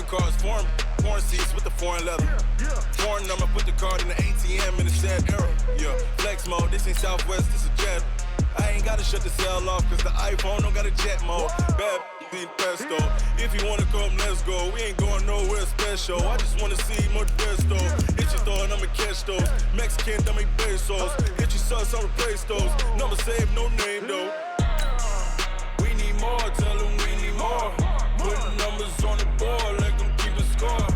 cars, foreign seats with the foreign leather. Foreign number, put the card in the ATM in the sad era. Yeah, flex mode, this ain't Southwest, this is jet. I ain't gotta shut the cell off, cause the iPhone don't got a jet mode. Bad need pesto. If you wanna come, let's go. We ain't going nowhere special. I just wanna see more pesto. Hit your throw and I'ma catch those. Mexican, I make pesos. Hit your sauce, I'll replace those. Number save, no name though. We need more, tell them we need more. Putting numbers on the board, let them keep a score.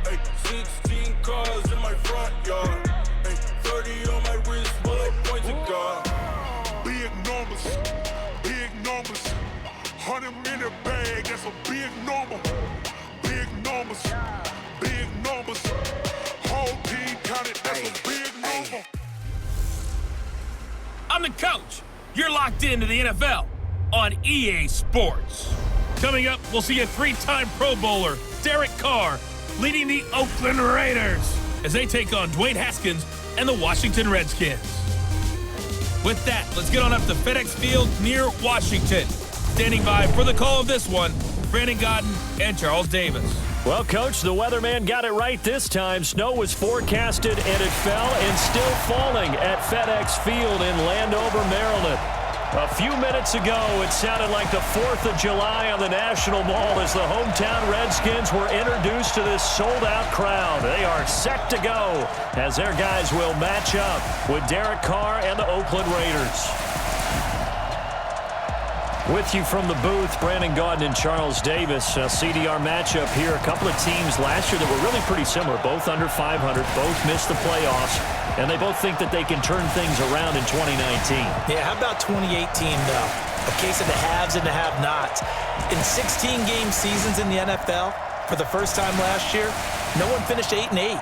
Ay, 16 cars in my front yard. Ay, 30 on my wrist, bullet points of God. Big numbers, big numbers. 100 minute bag, that's a big number. Big numbers, big numbers. Whole team counted, that's a big number. I'm the coach. You're locked into the NFL on EA Sports. Coming up, we'll see a 3-time Pro Bowler, Derek Carr, leading the Oakland Raiders as they take on Dwayne Haskins and the Washington Redskins. With that, let's get on up to FedEx Field near Washington. Standing by for the call of this one, Brandon Godden and Charles Davis. Well, Coach, the weatherman got it right this time. Snow was forecasted, and it fell and still falling at FedEx Field in Landover, Maryland. A few minutes ago, it sounded like the 4th of July on the National Mall as the hometown Redskins were introduced to this sold-out crowd. They are set to go as their guys will match up with Derek Carr and the Oakland Raiders. With you from the booth, Brandon Gaudin and Charles Davis. CDR matchup here. A couple of teams last year that were really pretty similar. Both under 500, both missed the playoffs, and they both think that they can turn things around in 2019. Yeah, how about 2018, though? A case of the haves and the have-nots. In 16-game seasons in the NFL, for the first time last year, no one finished 8-8.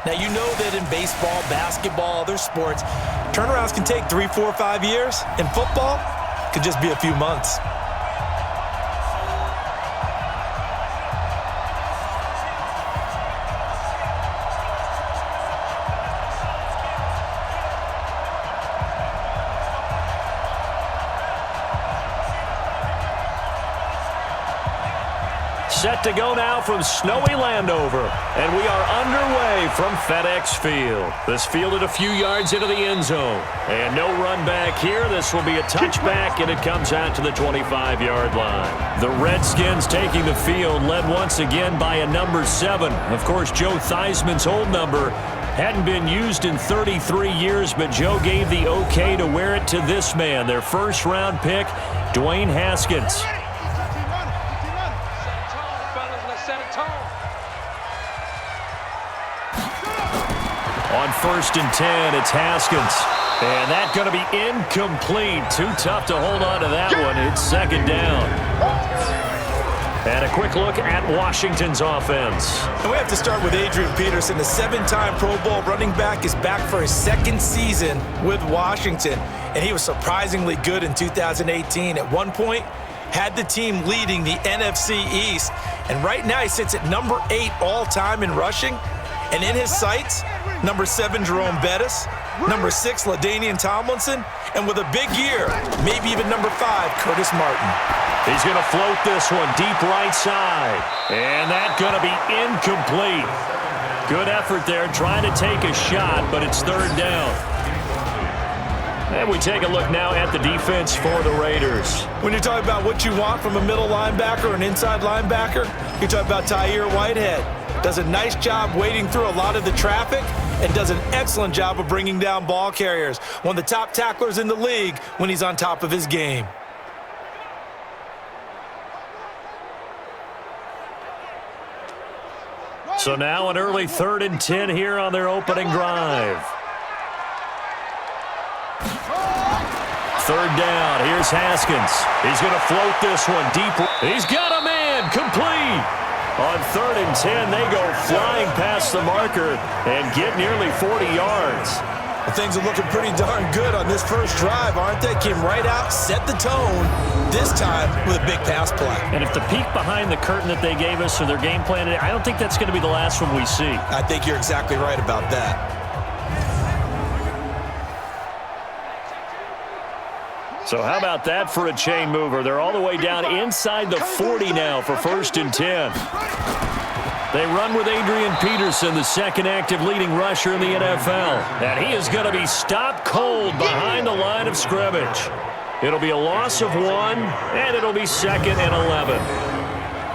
Now, you know that in baseball, basketball, other sports, turnarounds can take 3, 4, 5 years. In football, could just be a few months. Set to go now from snowy Landover, and we are underway from FedEx Field. This fielded a few yards into the end zone, and no run back here. This will be a touchback, and it comes out to the 25-yard line. The Redskins taking the field, led once again by a number 7. Of course, Joe Theismann's old number hadn't been used in 33 years, but Joe gave the okay to wear it to this man, their first-round pick, Dwayne Haskins. On 1st and 10, it's Haskins. And that's going to be incomplete. Too tough to hold on to that one. It's 2nd down. And a quick look at Washington's offense. And we have to start with Adrian Peterson. The 7-time Pro Bowl running back is back for his 2nd season with Washington. And he was surprisingly good in 2018. At one point, had the team leading the NFC East. And right now he sits at number 8 all-time in rushing. And in his sights, number 7, Jerome Bettis, number 6, LaDainian Tomlinson, and with a big year, maybe even number 5, Curtis Martin. He's going to float this one deep right side. And that's going to be incomplete. Good effort there, trying to take a shot, but it's 3rd down. And we take a look now at the defense for the Raiders. When you're talking about what you want from a middle linebacker or an inside linebacker, you're talking about Tahir Whitehead. Does a nice job wading through a lot of the traffic and does an excellent job of bringing down ball carriers. One of the top tacklers in the league when he's on top of his game. So now an early 3rd and 10 here on their opening drive. 3rd down. Here's Haskins. He's going to float this one deep. He's got a man. Complete. On 3rd and 10, they go flying past the marker and get nearly 40 yards. Well, things are looking pretty darn good on this first drive, aren't they? Came right out, set the tone, this time with a big pass play. And if the peek behind the curtain that they gave us or their game plan, I don't think that's going to be the last one we see. I think you're exactly right about that. So how about that for a chain mover? They're all the way down inside the 40 now for 1st and 10. They run with Adrian Peterson, the second active leading rusher in the NFL. And he is going to be stopped cold behind the line of scrimmage. It'll be a loss of 1, and it'll be 2nd and 11.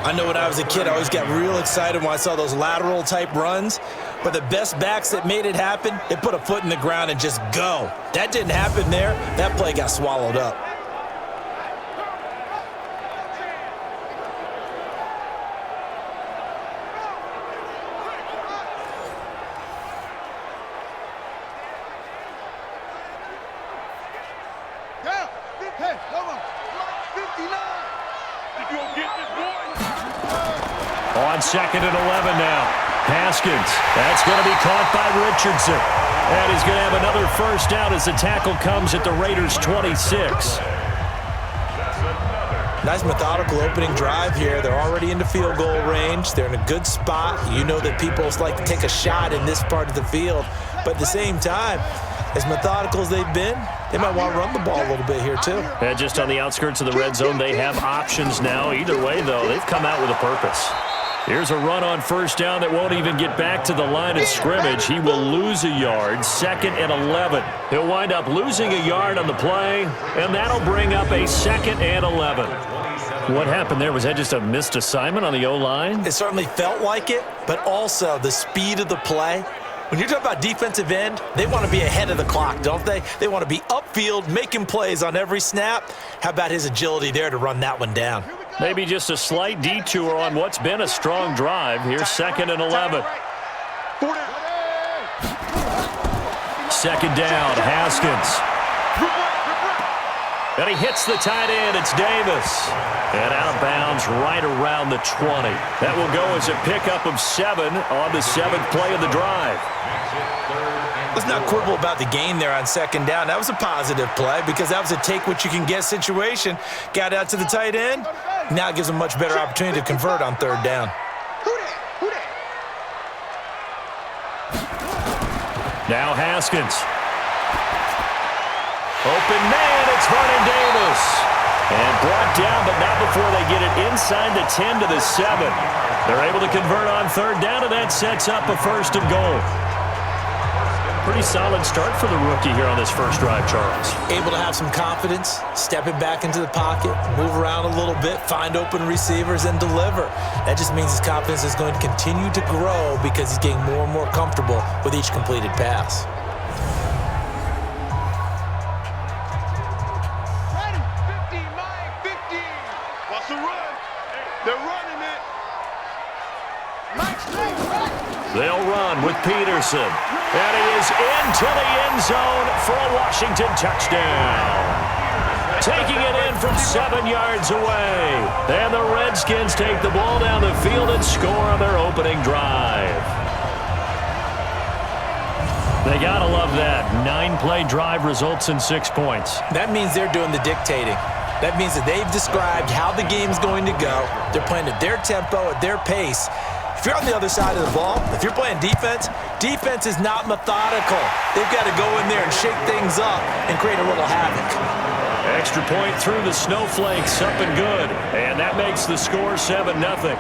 I know when I was a kid, I always got real excited when I saw those lateral-type runs. But the best backs that made it happen, they put a foot in the ground and just go. That didn't happen there. That play got swallowed up. On 2nd and 11 now. Haskins. That's going to be caught by Richardson. And he's going to have another first down as the tackle comes at the Raiders' 26. Nice methodical opening drive here. They're already into field goal range. They're in a good spot. You know that people like to take a shot in this part of the field. But at the same time, as methodical as they've been, they might want to run the ball a little bit here too. And just on the outskirts of the red zone, they have options now. Either way, though, they've come out with a purpose. Here's a run on first down that won't even get back to the line of scrimmage. He will lose a yard, 2nd and 11. He'll wind up losing a yard on the play, and that'll bring up a 2nd and 11. What happened there? Was that just a missed assignment on the O-line? It certainly felt like it, but also the speed of the play. When you're talking about defensive end, they want to be ahead of the clock, don't they? They want to be upfield, making plays on every snap. How about his agility there to run that one down? Maybe just a slight detour on what's been a strong drive. Here's 2nd and 11. 2nd down, Haskins. And he hits the tight end. It's Davis. And out of bounds right around the 20. That will go as a pickup of 7 on the 7th play of the drive. Let's not quibble about the gain there on 2nd down. That was a positive play because that was a take-what-you-can-get situation. Got out to the tight end. Now it gives them a much better opportunity to convert on 3rd down. Now Haskins. Open man, it's Vernon Davis. And brought down, but not before they get it inside the 10 to the 7. They're able to convert on 3rd down, and that sets up a 1st and goal. Pretty solid start for the rookie here on this first drive, Charles. Able to have some confidence, stepping back into the pocket, move around a little bit, find open receivers, and deliver. That just means his confidence is going to continue to grow because he's getting more and more comfortable with each completed pass. They'll run with Peterson. And he is into the end zone for a Washington touchdown. Taking it in from 7 yards away. And the Redskins take the ball down the field and score on their opening drive. They gotta love that. 9-play drive results in 6 points. That means they're doing the dictating. That means that they've described how the game's going to go. They're playing at their tempo, at their pace. If you're on the other side of the ball, if you're playing defense, defense is not methodical. They've got to go in there and shake things up and create a little havoc. Extra point through the snowflakes, up and good. And that makes the score 7-0.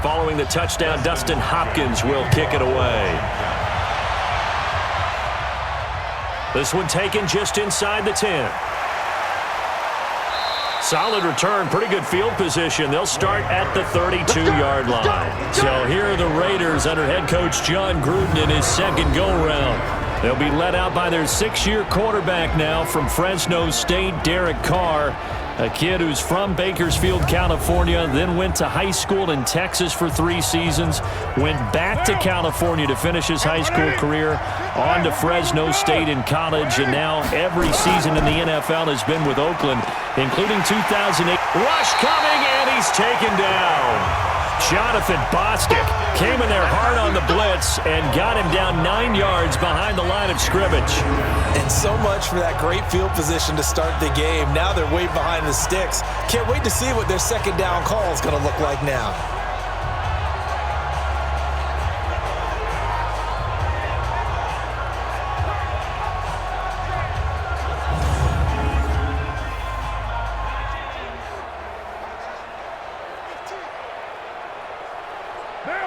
Following the touchdown, Dustin Hopkins will kick it away. This one taken just inside the 10. Solid return, pretty good field position. They'll start at the 32-yard line. So here are the Raiders under head coach John Gruden in his second go-round. They'll be led out by their 6-year quarterback now from Fresno State, Derek Carr. A kid who's from Bakersfield, California, then went to high school in Texas for 3 seasons, went back to California to finish his high school career, on to Fresno State in college, and now every season in the NFL has been with Oakland, including 2008. Rush coming, and he's taken down. Jonathan Bostic Came in there hard on the blitz and got him down 9 yards behind the line of scrimmage. And so much for that great field position to start the game. Now they're way behind the sticks. Can't wait to see what their second down call is going to look like now.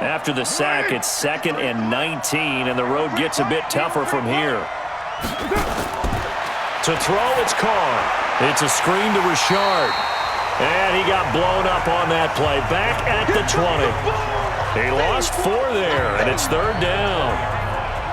After the sack, it's 2nd and 19, and the road gets a bit tougher from here. To throw, it's Carr. It's a screen to Richard. And he got blown up on that play. Back at the 20. He lost 4 there, and it's 3rd down.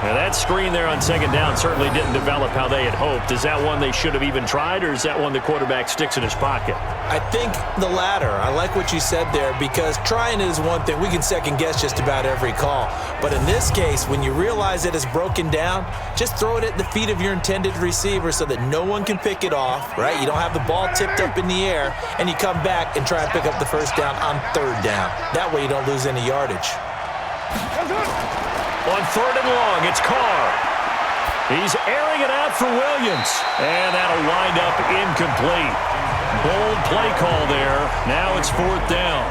Now that screen there on 2nd down certainly didn't develop how they had hoped. Is that one they should have even tried, or is that one the quarterback sticks in his pocket? I think the latter. I like what you said there, because trying is one thing. We can second guess just about every call. But in this case, when you realize it is broken down, just throw it at the feet of your intended receiver so that no one can pick it off, right? You don't have the ball tipped up in the air, and you come back and try and pick up the first down on 3rd down. That way you don't lose any yardage. On 3rd and long, it's Carr. He's airing it out for Williams. And that'll wind up incomplete. Bold play call there. Now it's 4th down.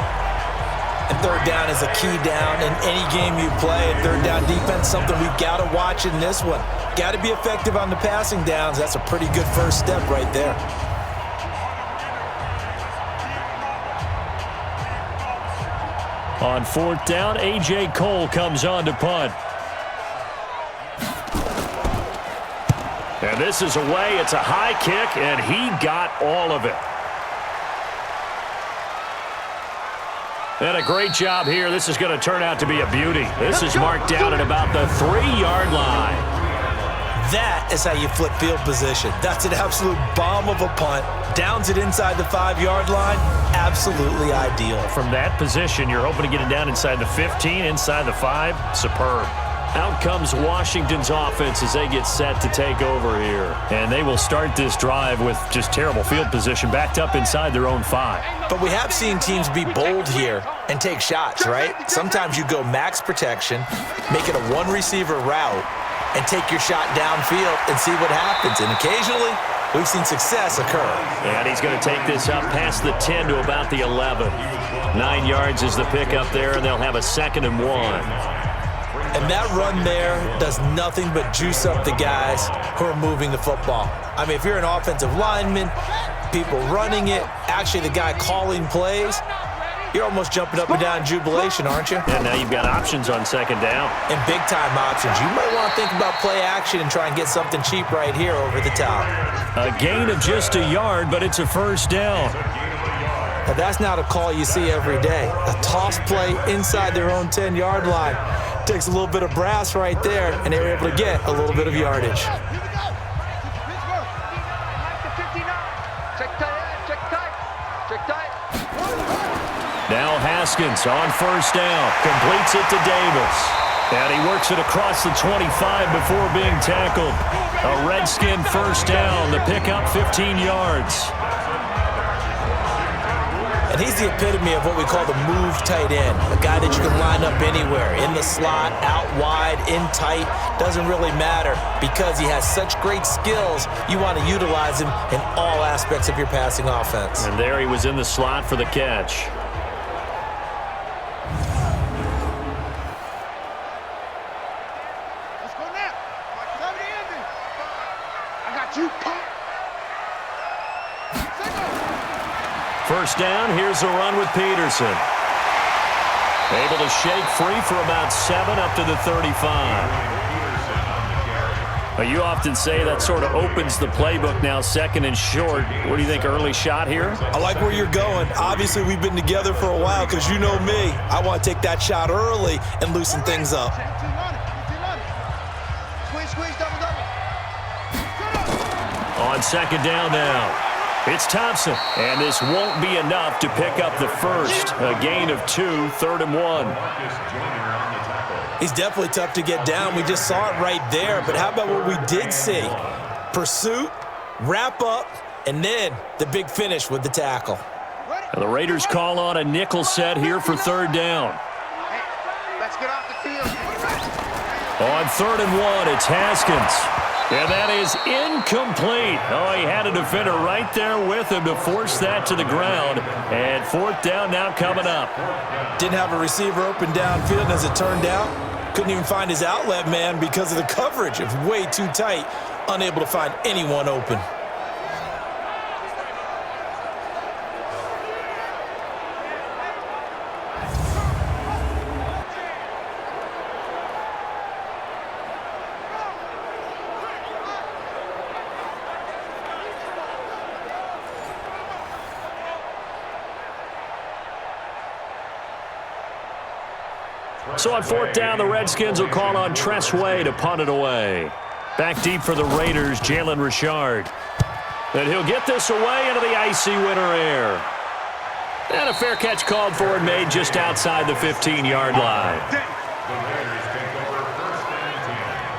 And 3rd down is a key down in any game you play. And 3rd down defense, something we've got to watch in this one. Got to be effective on the passing downs. That's a pretty good first step right there. On 4th down, A.J. Cole comes on to punt. And this is away. It's a high kick, and he got all of it. And a great job here. This is going to turn out to be a beauty. This is marked down at about the 3-yard line. That is how you flip field position. That's an absolute bomb of a punt. Downs it inside the 5-yard line. Absolutely ideal. From that position, you're hoping to get it down inside the 15, inside the 5. Superb. Out comes Washington's offense as they get set to take over here. And they will start this drive with just terrible field position, backed up inside their own 5. But we have seen teams be bold here and take shots, right? Sometimes you go max protection, make it a one-receiver route, and take your shot downfield and see what happens. And occasionally, we've seen success occur. And he's going to take this up past the 10 to about the 11. 9 yards is the pickup there, and they'll have a 2nd and 1. And that run there does nothing but juice up the guys who are moving the football. I mean, if you're an offensive lineman, people running it, actually the guy calling plays, you're almost jumping up and down in jubilation, aren't you? And now you've got options on 2nd down. And big-time options. You might want to think about play action and try and get something cheap right here over the top. A gain of just a yard, but it's a 1st down. Now, that's not a call you see every day. A toss play inside their own 10-yard line. Takes a little bit of brass right there, and they were able to get a little bit of yardage. Now Haskins on 1st down. Completes it to Davis. And he works it across the 25 before being tackled. A Redskin 1st down. The pickup 15 yards. And he's the epitome of what we call the move tight end. A guy that you can line up anywhere. In the slot, out wide, in tight. Doesn't really matter because he has such great skills. You want to utilize him in all aspects of your passing offense. And there he was in the slot for the catch. Let's go now. I got you, punk. 1st down, here's a run with Peterson. Able to shake free for about 7 up to the 35. You often say that sort of opens the playbook now, 2nd and short. What do you think, early shot here? I like where you're going. Obviously, we've been together for a while because you know me. I want to take that shot early and loosen things up. Squeeze, double. On 2nd down now. It's Thompson, and this won't be enough to pick up the first. A gain of 2, 3rd and 1. He's definitely tough to get down. We just saw it right there, but how about what we did see? Pursuit, wrap up, and then the big finish with the tackle. And the Raiders call on a nickel set here for 3rd down. Hey, let's Get off the field. On 3rd and 1, it's Haskins. And that is incomplete. Oh, he had a defender right there with him to force that to the ground. And 4th down now coming up. Didn't have a receiver open downfield, and as it turned out, couldn't even find his outlet man because of the coverage. It was way too tight, unable to find anyone open. So on 4th down, the Redskins will call on Tressway to punt it away. Back deep for the Raiders, Jalen Richard. And he'll get this away into the icy winter air. And a fair catch called for and made just outside the 15-yard line.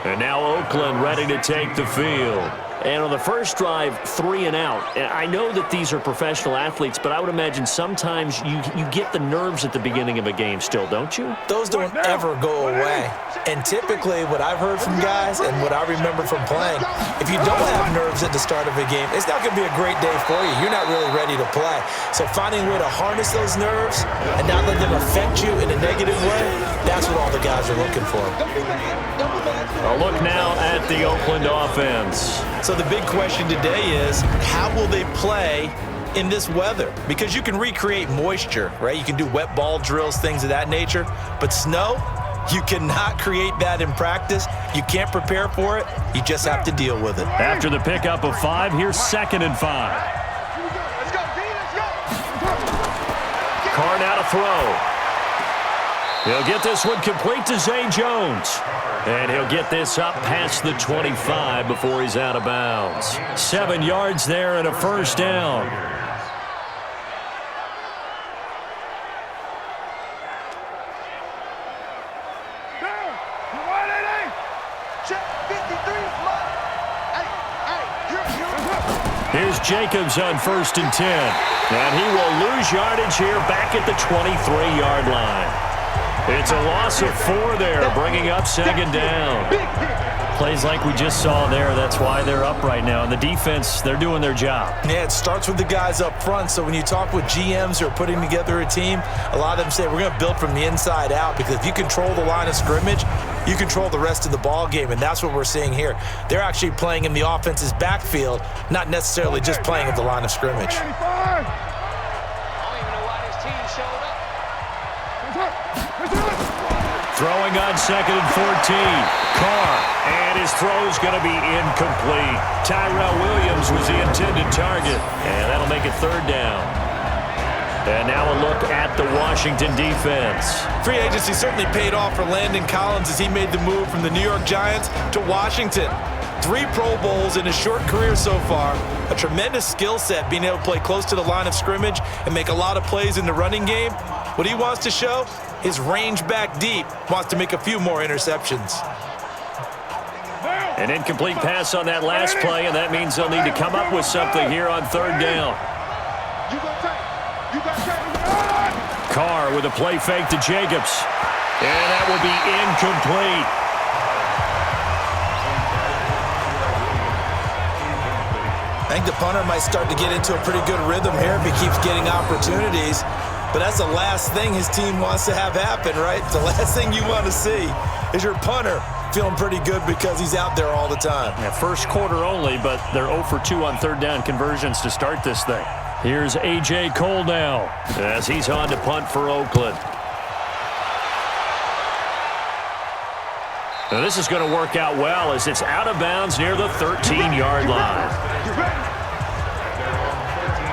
And now Oakland ready to take the field. And on the first drive, 3 and out. I know that these are professional athletes, but I would imagine sometimes you get the nerves at the beginning of a game still, don't you? Those don't ever go away. And typically what I've heard from guys and what I remember from playing, if you don't have nerves at the start of a game, it's not going to be a great day for you. You're not really ready to play. So finding a way to harness those nerves and not let them affect you in a negative way, that's what all the guys are looking for. A look now at the Oakland offense. So the big question today is, how will they play in this weather? Because you can recreate moisture, right? You can do wet ball drills, things of that nature. But snow, you cannot create that in practice. You can't prepare for it. You just have to deal with it. After the pickup of 5, here's 2nd and 5. Let's go, D, let's go. Carr now to throw. He'll get this one complete to Zay Jones. And he'll get this up past the 25 before he's out of bounds. 7 yards there and a 1st down. Here's Jacobs on 1st and 10. And he will lose yardage here back at the 23-yard line. It's a loss of 4 there, bringing up 2nd down. Plays like we just saw there, that's why they're up right now. And the defense, they're doing their job. Yeah, it starts with the guys up front. So when you talk with GMs who are putting together a team, a lot of them say we're going to build from the inside out, because if you control the line of scrimmage, you control the rest of the ball game, and that's what we're seeing here. They're actually playing in the offense's backfield, not necessarily just playing at the line of scrimmage. Throwing on 2nd and 14. Carr, and his throw's going to be incomplete. Tyrell Williams was the intended target, and that'll make it 3rd down. And now a look at the Washington defense. Free agency certainly paid off for Landon Collins as he made the move from the New York Giants to Washington. 3 Pro Bowls in his short career so far. A tremendous skill set, being able to play close to the line of scrimmage and make a lot of plays in the running game. What he wants to show, his range back deep, wants to make a few more interceptions. An incomplete pass on that last play, and that means they'll need to come up with something here on 3rd down. Carr with a play fake to Jacobs. And that will be incomplete. I think the punter might start to get into a pretty good rhythm here if he keeps getting opportunities. But that's the last thing his team wants to have happen, right? The last thing you want to see is your punter feeling pretty good because he's out there all the time. Yeah, first quarter only, but they're 0 for 2 on 3rd down conversions to start this thing. Here's A.J. Cole now as he's on to punt for Oakland. Now this is going to work out well as it's out of bounds near the 13-yard line.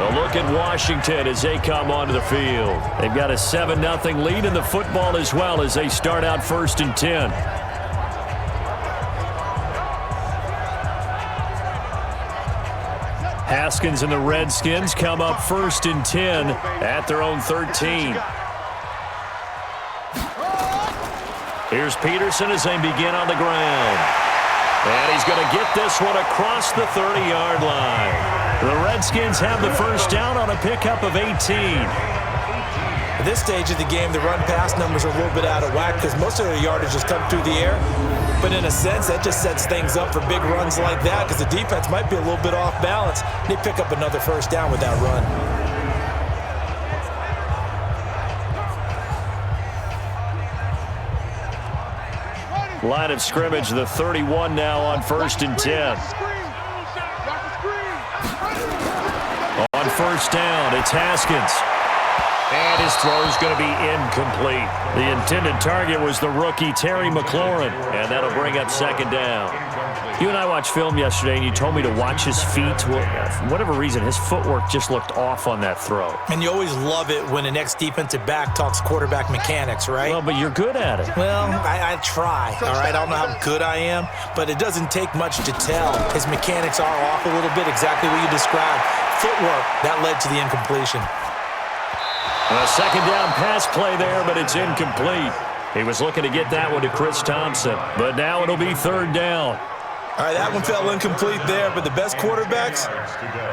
A look at Washington as they come onto the field. They've got a 7-0 lead in the football as well as they start out 1st and 10. Haskins and the Redskins come up 1st and 10 at their own 13. Here's Peterson as they begin on the ground. And he's going to get this one across the 30-yard line. The Redskins have the 1st down on a pickup of 18. At this stage of the game, the run-pass numbers are a little bit out of whack because most of their yardage just come through the air. But in a sense, that just sets things up for big runs like that because the defense might be a little bit off balance. They pick up another first down with that run. Line of scrimmage, the 31 now on 1st and 10. On first down, it's Haskins. And his throw is going to be incomplete. The intended target was the rookie Terry McLaurin, and that'll bring up 2nd down. You and I watched film yesterday, and you told me to watch his feet. Well, for whatever reason, his footwork just looked off on that throw. And you always love it when an ex-defensive back talks quarterback mechanics, right? Well, but you're good at it. Well, I try, all right? I don't know how good I am, but it doesn't take much to tell. His mechanics are off a little bit, exactly what you described. Footwork, that led to the incompletion. A 2nd down pass play there, but it's incomplete. He was looking to get that one to Chris Thompson, but now it'll be 3rd down. All right, that one fell incomplete there, but the best quarterbacks,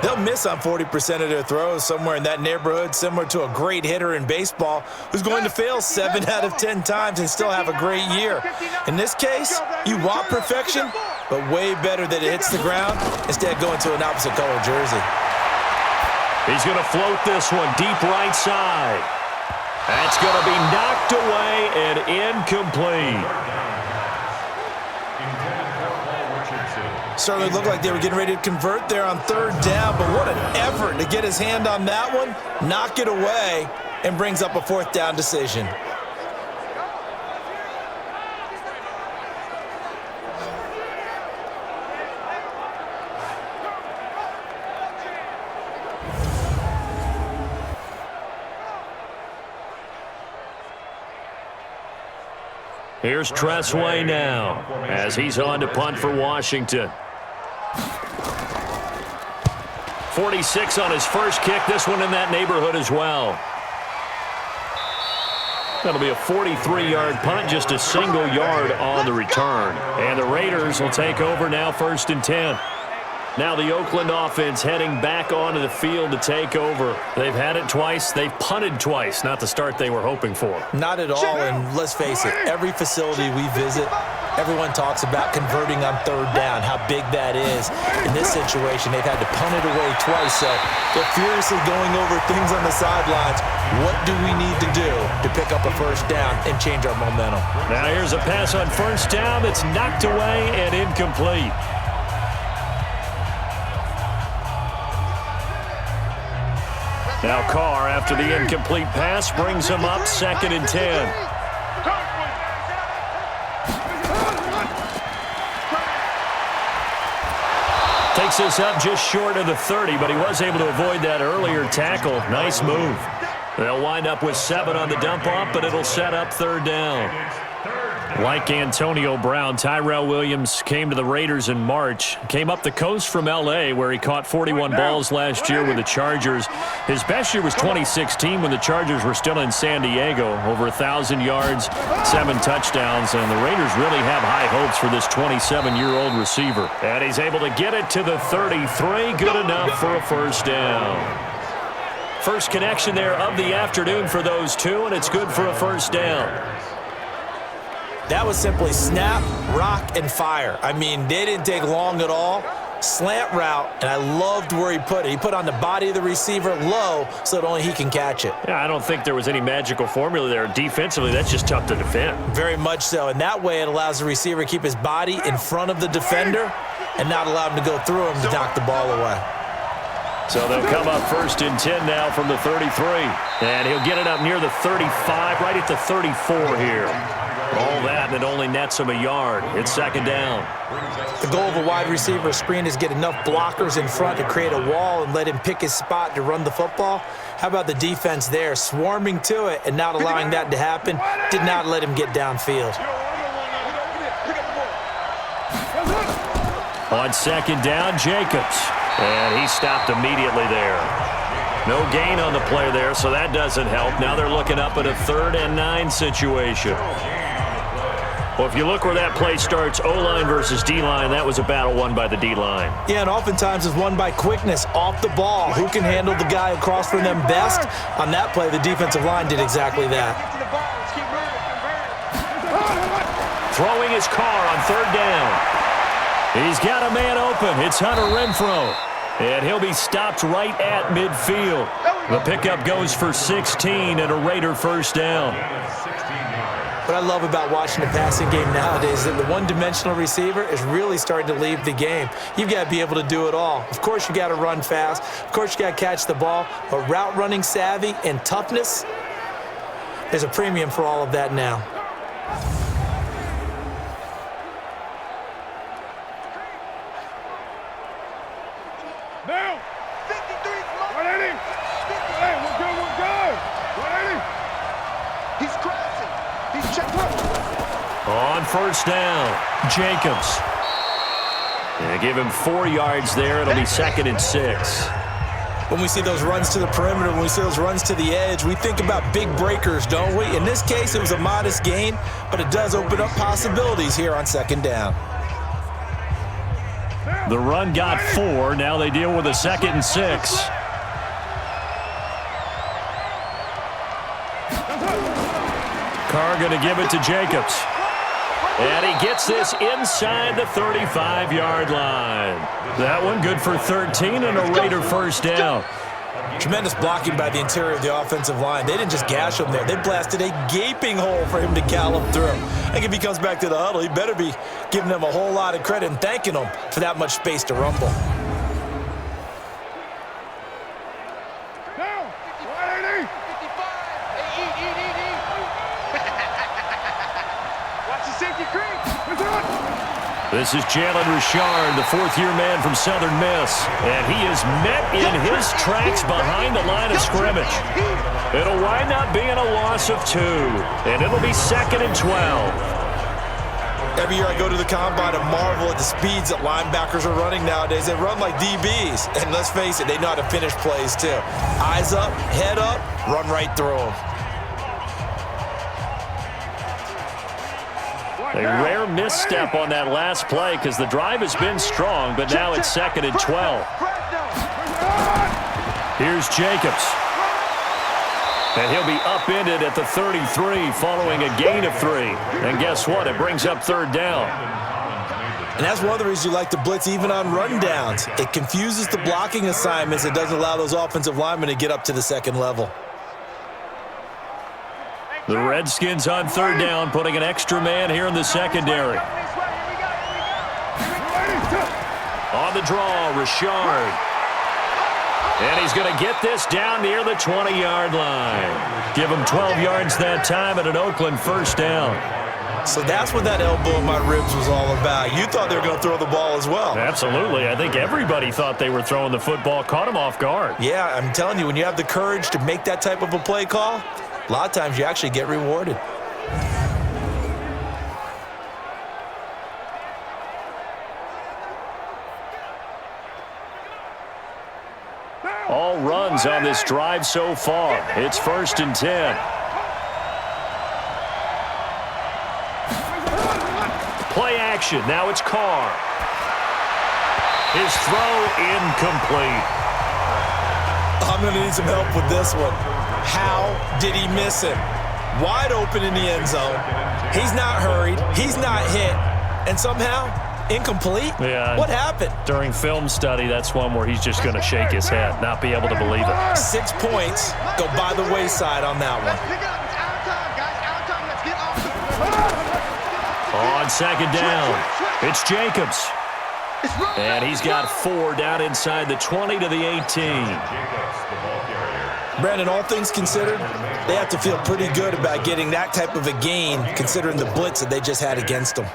they'll miss on 40% of their throws, somewhere in that neighborhood, similar to a great hitter in baseball who's going to fail 7 out of 10 times and still have a great year. In this case, you want perfection, but way better that it hits the ground instead of going to an opposite color jersey. He's going to float this one deep right side. That's going to be knocked away and incomplete. Certainly looked like they were getting ready to convert there on 3rd down, but what an effort to get his hand on that one, knock it away, and brings up a 4th down decision. Here's Tressway now as he's on to punt for Washington. 46 on his first kick. This one in that neighborhood as well. That'll be a 43-yard punt, just a single yard on the return. And the Raiders will take over now 1st and 10. Now the Oakland offense heading back onto the field to take over. They've had it twice. They've punted twice. Not the start they were hoping for. Not at all, and let's face it, every facility we visit, everyone talks about converting on 3rd down, how big that is. In this situation, they've had to punt it away twice, so they're furiously going over things on the sidelines. What do we need to do to pick up a 1st down and change our momentum? Now here's a pass on 1st down that's knocked away and incomplete. Now Carr, after the incomplete pass, brings him up 2nd and 10. Takes us up just short of the 30, but he was able to avoid that earlier tackle. Nice move. They'll wind up with 7 on the dump-off, but it'll set up 3rd down. Like Antonio Brown, Tyrell Williams came to the Raiders in March. Came up the coast from L.A., where he caught 41 balls last year with the Chargers. His best year was 2016 when the Chargers were still in San Diego. Over 1,000 yards, 7 touchdowns, and the Raiders really have high hopes for this 27-year-old receiver. And he's able to get it to the 33. Good enough for a 1st down. First connection there of the afternoon for those two, and it's good for a 1st down. That was simply snap, rock, and fire. I mean, they didn't take long at all. Slant route, and I loved where he put it. He put on the body of the receiver low so that only he can catch it. Yeah, I don't think there was any magical formula there. Defensively, that's just tough to defend. Very much so, and that way it allows the receiver to keep his body in front of the defender and not allow him to go through him to knock the ball away. So they'll come up 1st and 10 now from the 33. And he'll get it up near the 35, right at the 34 here. All that, and it only nets him a yard. It's 2nd down. The goal of a wide receiver screen is get enough blockers in front to create a wall and let him pick his spot to run the football. How about the defense there, swarming to it and not allowing that to happen? Did not let him get downfield. On 2nd down, Jacobs. And he stopped immediately there. No gain on the play there, so that doesn't help. Now they're looking up at a 3rd and 9 situation. Well, if you look where that play starts, O-line versus D-line, that was a battle won by the D-line. Yeah, and oftentimes it's won by quickness off the ball. Who can handle the guy across from them best? On that play, the defensive line did exactly that. Throwing his car on third down. He's got a man open. It's Hunter Renfrow. And he'll be stopped right at midfield. The pickup goes for 16 and a Raider first down. What I love about watching the passing game nowadays is that the one-dimensional receiver is really starting to leave the game. You've got to be able to do it all. Of course, you got to run fast. Of course, you got to catch the ball. But route running savvy and toughness, there's a premium for all of that now. Now, 53, 180. Hey, we're good. 180. He's crossing. He's checked up. On first down, Jacobs. They give him 4 yards there. It'll be 2nd and 6. When we see those runs to the perimeter, when we see those runs to the edge, we think about big breakers, don't we? In this case, it was a modest gain, but it does open up possibilities here on 2nd down. The run got 4. Now they deal with a 2nd and 6. Carr going to give it to Jacobs. And he gets this inside the 35-yard line. That one good for 13 and a Raider first down. Tremendous blocking by the interior of the offensive line. They didn't just gash him there. They blasted a gaping hole for him to gallop through. I think if he comes back to the huddle, he better be giving them a whole lot of credit and thanking them for that much space to rumble. Now, 180. 55. Watch the safety creep. This is Jalen Richard, the 4th-year man from Southern Miss. And he is met in his tracks behind the line of scrimmage. It'll wind up being a loss of 2. And it'll be 2nd and 12. Every year I go to the combine and marvel at the speeds that linebackers are running nowadays. They run like DBs. And let's face it, they know how to finish plays too. Eyes up, head up, run right through them. A rare misstep on that last play because the drive has been strong, but now it's 2nd and 12. Here's Jacobs. And he'll be upended at the 33 following a gain of 3. And guess what? It brings up 3rd down. And that's one of the reasons you like to blitz even on run downs. It confuses the blocking assignments. It doesn't allow those offensive linemen to get up to the 2nd level. The Redskins on 3rd down, putting an extra man here in the secondary. On the draw, Richard. And he's going to get this down near the 20-yard line. Give him 12 yards that time at an Oakland first down. So that's what that elbow in my ribs was all about. You thought they were going to throw the ball as well. Absolutely. I think everybody thought they were throwing the football, caught him off guard. Yeah, I'm telling you, when you have the courage to make that type of a play call, a lot of times you actually get rewarded. All runs on this drive so far. It's 1st and 10. Play action. Now it's Carr. His throw incomplete. I'm going to need some help with this one. How did he miss him? Wide open in the end zone. He's not hurried. He's not hit. And somehow, incomplete? Yeah. What happened? During film study, that's one where he's just going to shake his head, not be able to believe it. 6 points go by the wayside on that one. On 2nd down, it's Jacobs. And he's got 4 down inside the 20 to the 18. Brandon, all things considered, they have to feel pretty good about getting that type of a gain considering the blitz that they just had against them.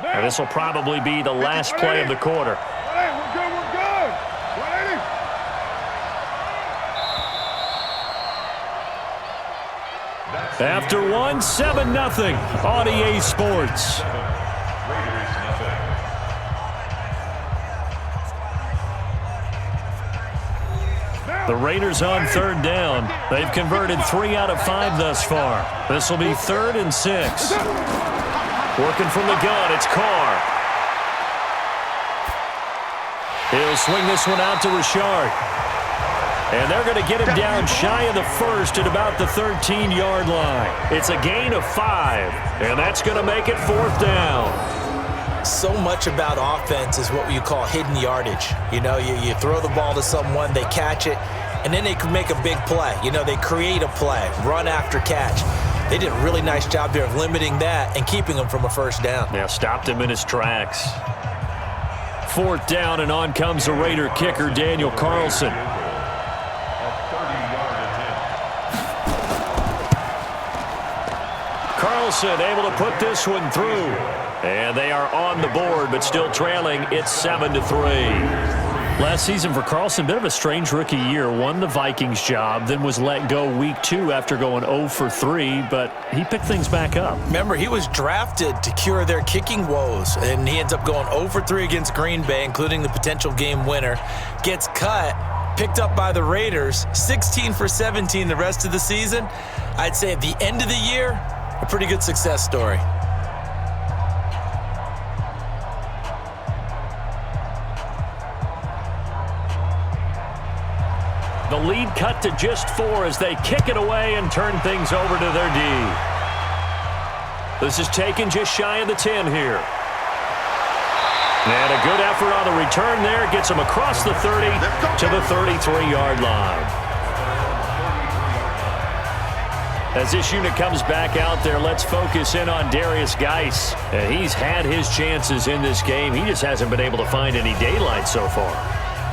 And this will probably be the last play of the quarter. We're good. 180. After one, 7-0 on EA Sports. Now, The Raiders on third down. They've converted 3 out of 5 thus far. This will be 3rd and 6. Working from the gun, it's Carr. He'll swing this one out to Richard. And they're going to get him down shy of the first at about the 13-yard line. It's a gain of 5, and that's going to make it 4th down. So much about offense is what you call hidden yardage. You know, you throw the ball to someone, they catch it, and then they can make a big play. You know, they create a play, run after catch. They did a really nice job there of limiting that and keeping him from a first down. Yeah, stopped him in his tracks. 4th down, and on comes the Raider kicker, Daniel Carlson. Carlson able to put this one through. And they are on the board, but still trailing. It's 7-3. Last season for Carlson, bit of a strange rookie year. Won the Vikings job, then was let go week 2 after going 0 for 3, but he picked things back up. Remember, he was drafted to cure their kicking woes, and he ends up going 0 for 3 against Green Bay, including the potential game winner. Gets cut, picked up by the Raiders, 16 for 17 the rest of the season. I'd say at the end of the year, a pretty good success story. The lead cut to just 4 as they kick it away and turn things over to their D. This is taken just shy of the 10 here. And a good effort on the return there. Gets them across the 30 to the 33-yard line. As this unit comes back out there, let's focus in on Darius Geis. He's had his chances in this game. He just hasn't been able to find any daylight so far.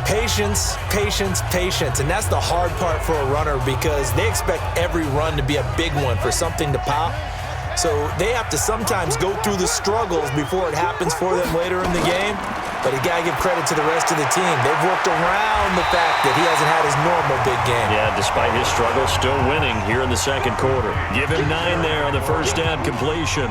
Patience, patience, patience. And that's the hard part for a runner because they expect every run to be a big one for something to pop. So they have to sometimes go through the struggles before it happens for them later in the game. But you got to give credit to the rest of the team. They've worked around the fact that he hasn't had his normal big game. Yeah, despite his struggles, still winning here in the second quarter. Give him 9 there on the first down completion.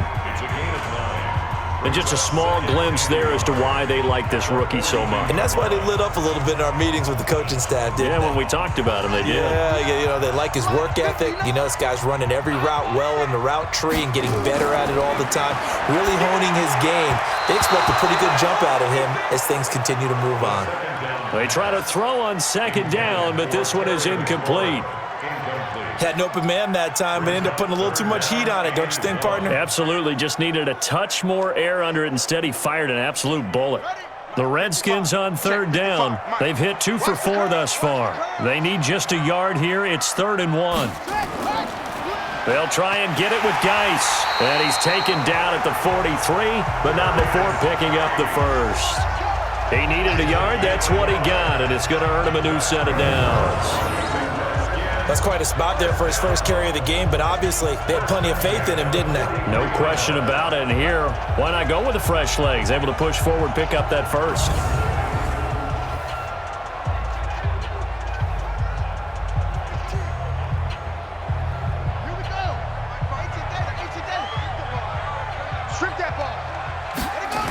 And just a small glimpse there as to why they like this rookie so much. And that's why they lit up a little bit in our meetings with the coaching staff, didn't they? Yeah, when we talked about him, they did. Yeah, you know, they like his work ethic. You know, this guy's running every route well in the route tree and getting better at it all the time, really honing his game. They expect a pretty good jump out of him as things continue to move on. They try to throw on second down, but this one is incomplete. Had an open man that time, but ended up putting a little too much heat on it, don't you think, partner? Absolutely. Just needed a touch more air under it. Instead, he fired an absolute bullet. The Redskins on third down. They've hit 2 for 4 thus far. They need just a yard here. It's 3rd and 1. They'll try and get it with Geis. And he's taken down at the 43, but not before picking up the first. He needed a yard. That's what he got, and it's going to earn him a new set of downs. That's quite a spot there for his first carry of the game, but obviously they had plenty of faith in him, didn't they? No question about it. And here, why not go with the fresh legs? Able to push forward, pick up that first. Here we go. Strip that ball. Let it go.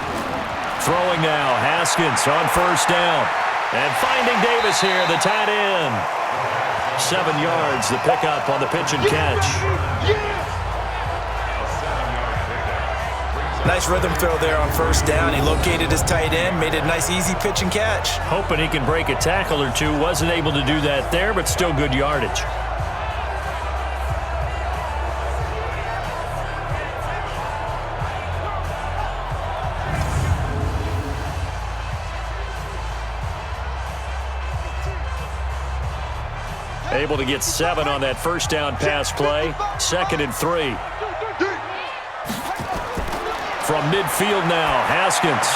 Throwing now, Haskins on first down. And finding Davis here, the tight end. 7 yards, the pickup on the pitch and catch. Nice rhythm throw there on first down. He located his tight end, made it a nice easy pitch and catch. Hoping he can break a tackle or two. Wasn't able to do that there, but still good yardage. Able to get 7 on that first down pass play. 2nd and 3. From midfield now, Haskins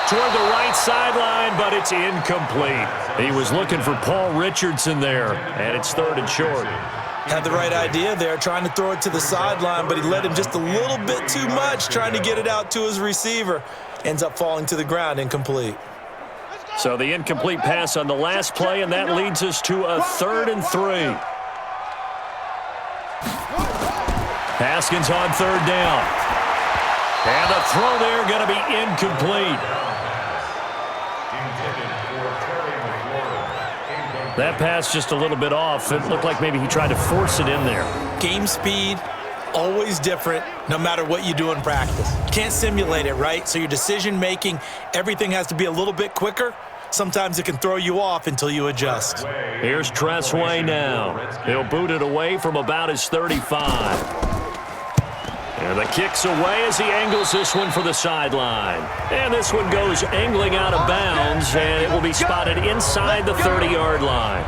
toward the right sideline, but it's incomplete. He was looking for Paul Richardson there, and it's 3rd and short. Had the right idea there, trying to throw it to the sideline, but he led him just a little bit too much, trying to get it out to his receiver. Ends up falling to the ground, incomplete. So the incomplete pass on the last play, and that leads us to a 3rd and 3. Haskins on 3rd down. And the throw there going to be incomplete. That pass just a little bit off. It looked like maybe he tried to force it in there. Game speed, always different, no matter what you do in practice. Can't simulate it, right? So your decision-making, everything has to be a little bit quicker. Sometimes it can throw you off until you adjust. Here's Tressway now. He'll boot it away from about his 35. And the kick's away as he angles this one for the sideline. And this one goes angling out of bounds, and it will be spotted inside the 30-yard line.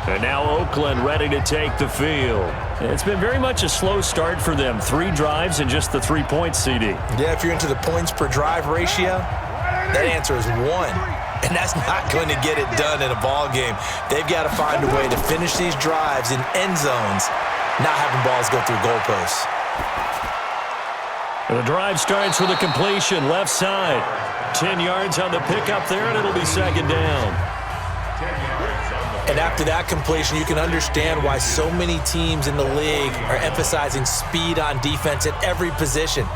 And now Oakland ready to take the field. It's been very much a slow start for them. 3 drives and just the 3 points, CD. Yeah, if you're into the points per drive ratio, that answer is 1. And that's not going to get it done in a ball game. They've got to find a way to finish these drives in end zones, not having balls go through goalposts. The drive starts with a completion, left side. 10 yards on the pickup there, and it'll be second down. And after that completion, you can understand why so many teams in the league are emphasizing speed on defense at every position.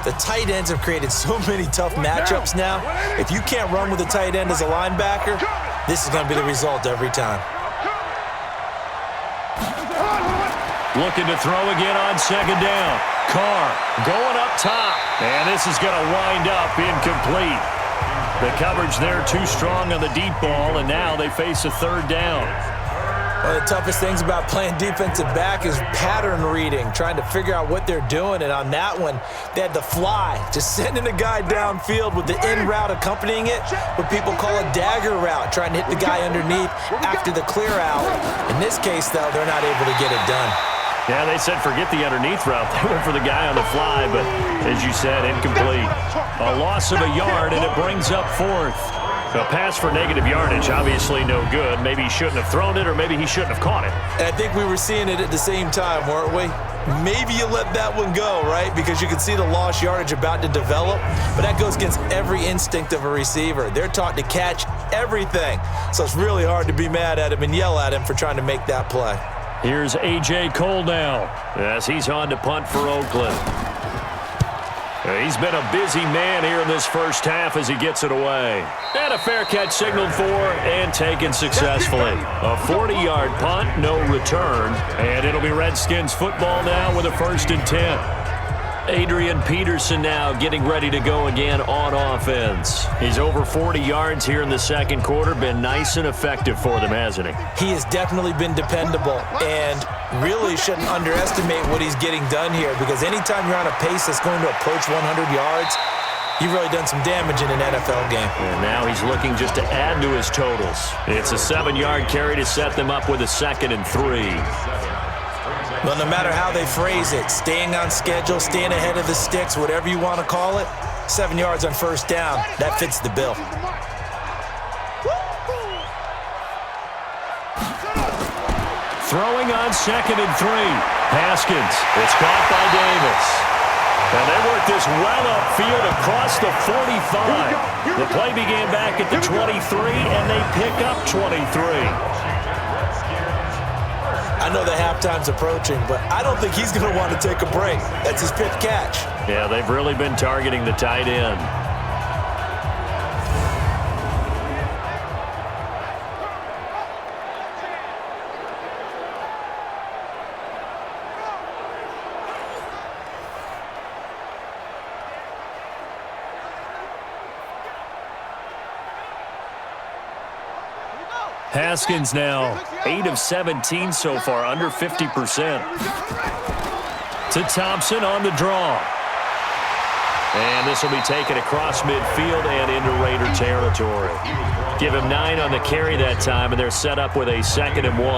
The tight ends have created so many tough matchups now. If you can't run with a tight end as a linebacker, this is going to be the result every time. Looking to throw again on second down. Carr going up top. And this is going to wind up incomplete. The coverage there too strong on the deep ball, and now they face a third down. One of the toughest things about playing defensive back is pattern reading, trying to figure out what they're doing. And on that one, they had the fly, just sending a guy downfield with the in route accompanying it, what people call a dagger route, trying to hit the guy underneath after the clear out. In this case, though, they're not able to get it done. Yeah, they said forget the underneath route. They went for the guy on the fly, but as you said, incomplete. A loss of a yard, and it brings up fourth. A pass for negative yardage, obviously no good. Maybe he shouldn't have thrown it, or maybe he shouldn't have caught it. And I think we were seeing it at the same time, weren't we? Maybe you let that one go, right? Because you can see the lost yardage about to develop, but that goes against every instinct of a receiver. They're taught to catch everything, so it's really hard to be mad at him and yell at him for trying to make that play. Here's A.J. Cole now as he's on to punt for Oakland. He's been a busy man here in this first half as he gets it away. And a fair catch signaled for and taken successfully. A 40-yard punt, no return. And it'll be Redskins football now with a 1st and 10. Adrian Peterson now getting ready to go again on offense. He's over 40 yards here in the second quarter. Been nice and effective for them, hasn't he? He has definitely been dependable, and really shouldn't underestimate what he's getting done here, because anytime you're on a pace that's going to approach 100 yards, you've really done some damage in an NFL game. And now he's looking just to add to his totals. It's a 7-yard carry to set them up with a 2nd and 3. Well, no matter how they phrase it, staying on schedule, staying ahead of the sticks, whatever you want to call it, 7 yards on first down, that fits the bill. Throwing on 2nd and 3. Haskins. It's caught by Davis. And they work this well upfield across the 45. The play began back at the 23, and they pick up 23. I know the halftime's approaching, but I don't think he's going to want to take a break. That's his 5th catch. Yeah, they've really been targeting the tight end. Haskins now 8 of 17 so far, under 50%. To Thompson on the draw. And this will be taken across midfield and into Raider territory. Give him 9 on the carry that time, and they're set up with a 2nd and 1.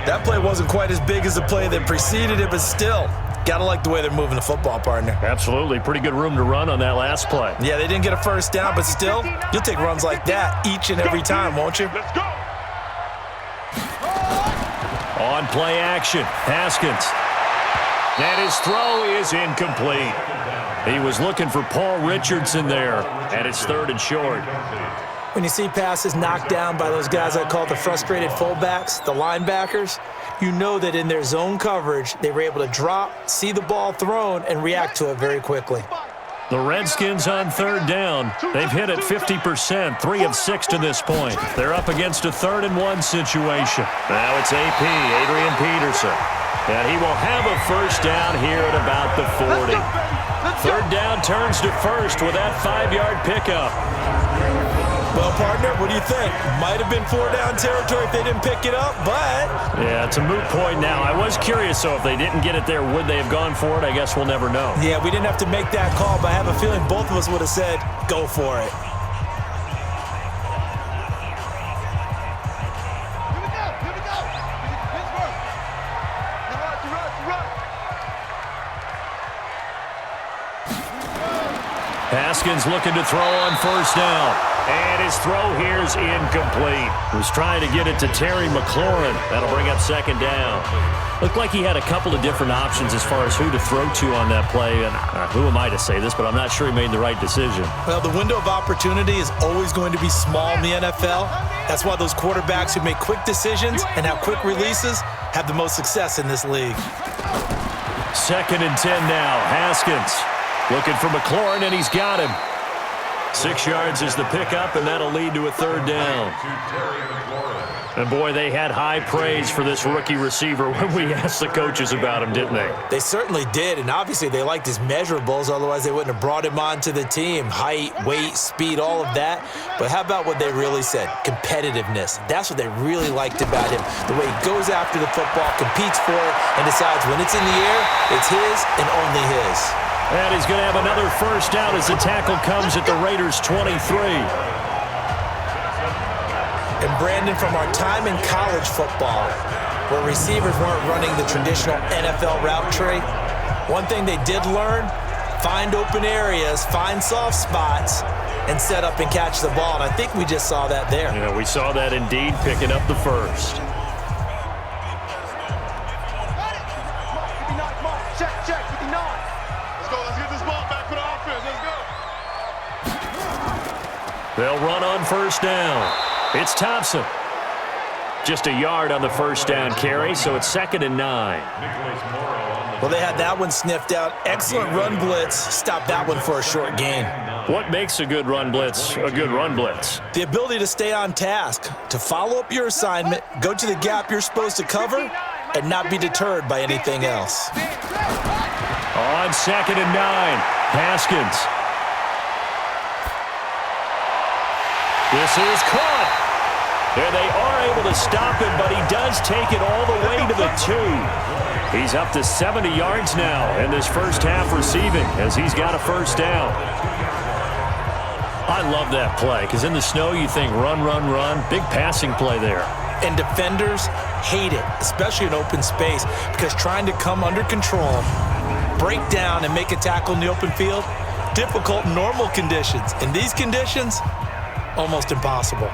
That play wasn't quite as big as the play that preceded it, but still, gotta like the way they're moving the football, partner. Absolutely. Pretty good room to run on that last play. Yeah, they didn't get a first down, but still, you'll take runs like that each and every time, won't you? Let's go. On play action, Haskins. And his throw is incomplete. He was looking for Paul Richardson there, and it's 3rd and short. When you see passes knocked down by those guys I call the frustrated fullbacks, the linebackers, you know that in their zone coverage, they were able to drop, see the ball thrown, and react to it very quickly. The Redskins on third down. They've hit it 50%, 3 of 6 to this point. They're up against a 3rd and 1 situation. Now it's AP, Adrian Peterson. And he will have a first down here at about the 40. Third down turns to first with that 5-yard pickup. Well, partner, what do you think? Might have been 4-down territory if they didn't pick it up, but... Yeah, it's a moot point now. I was curious, so if they didn't get it there, would they have gone for it? I guess we'll never know. Yeah, we didn't have to make that call, but I have a feeling both of us would have said, go for it. Here we go. Pittsburgh. Haskins looking to throw on first down. And his throw here is incomplete. Was trying to get it to Terry McLaurin. That'll bring up second down. Looked like he had a couple of different options as far as who to throw to on that play. And who am I to say this, but I'm not sure he made the right decision. Well, the window of opportunity is always going to be small in the NFL. That's why those quarterbacks who make quick decisions and have quick releases have the most success in this league. 2nd and 10 now. Haskins looking for McLaurin, and he's got him. 6 yards is the pickup, and that'll lead to a third down. And, boy, they had high praise for this rookie receiver when we asked the coaches about him, didn't they? They certainly did, and obviously they liked his measurables. Otherwise, they wouldn't have brought him onto the team. Height, weight, speed, all of that. But how about what they really said? Competitiveness. That's what they really liked about him. The way he goes after the football, competes for it, and decides when it's in the air, it's his and only his. And he's going to have another first down as the tackle comes at the Raiders' 23. And Brandon, from our time in college football, where receivers weren't running the traditional NFL route tree, one thing they did learn, find open areas, find soft spots, and set up and catch the ball. And I think we just saw that there. Yeah, we saw that indeed, picking up the first. Check, 59. Let's get this ball back for the offense. Let's go. They'll run on first down. It's Thompson. Just a yard on the first down carry, so it's 2nd and 9. Well, they had that one sniffed out. Excellent run blitz. Stopped that one for a short gain. What makes a good run blitz a good run blitz? The ability to stay on task, to follow up your assignment, go to the gap you're supposed to cover, and not be deterred by anything else. On 2nd and 9, Haskins. This is caught. And they are able to stop him, but he does take it all the way to the 2. He's up to 70 yards now in this first half receiving as he's got a first down. I love that play because in the snow you think run, run, run. Big passing play there. And defenders hate it, especially in open space, because trying to come under control, break down, and make a tackle in the open field, difficult in normal conditions. In these conditions, almost impossible.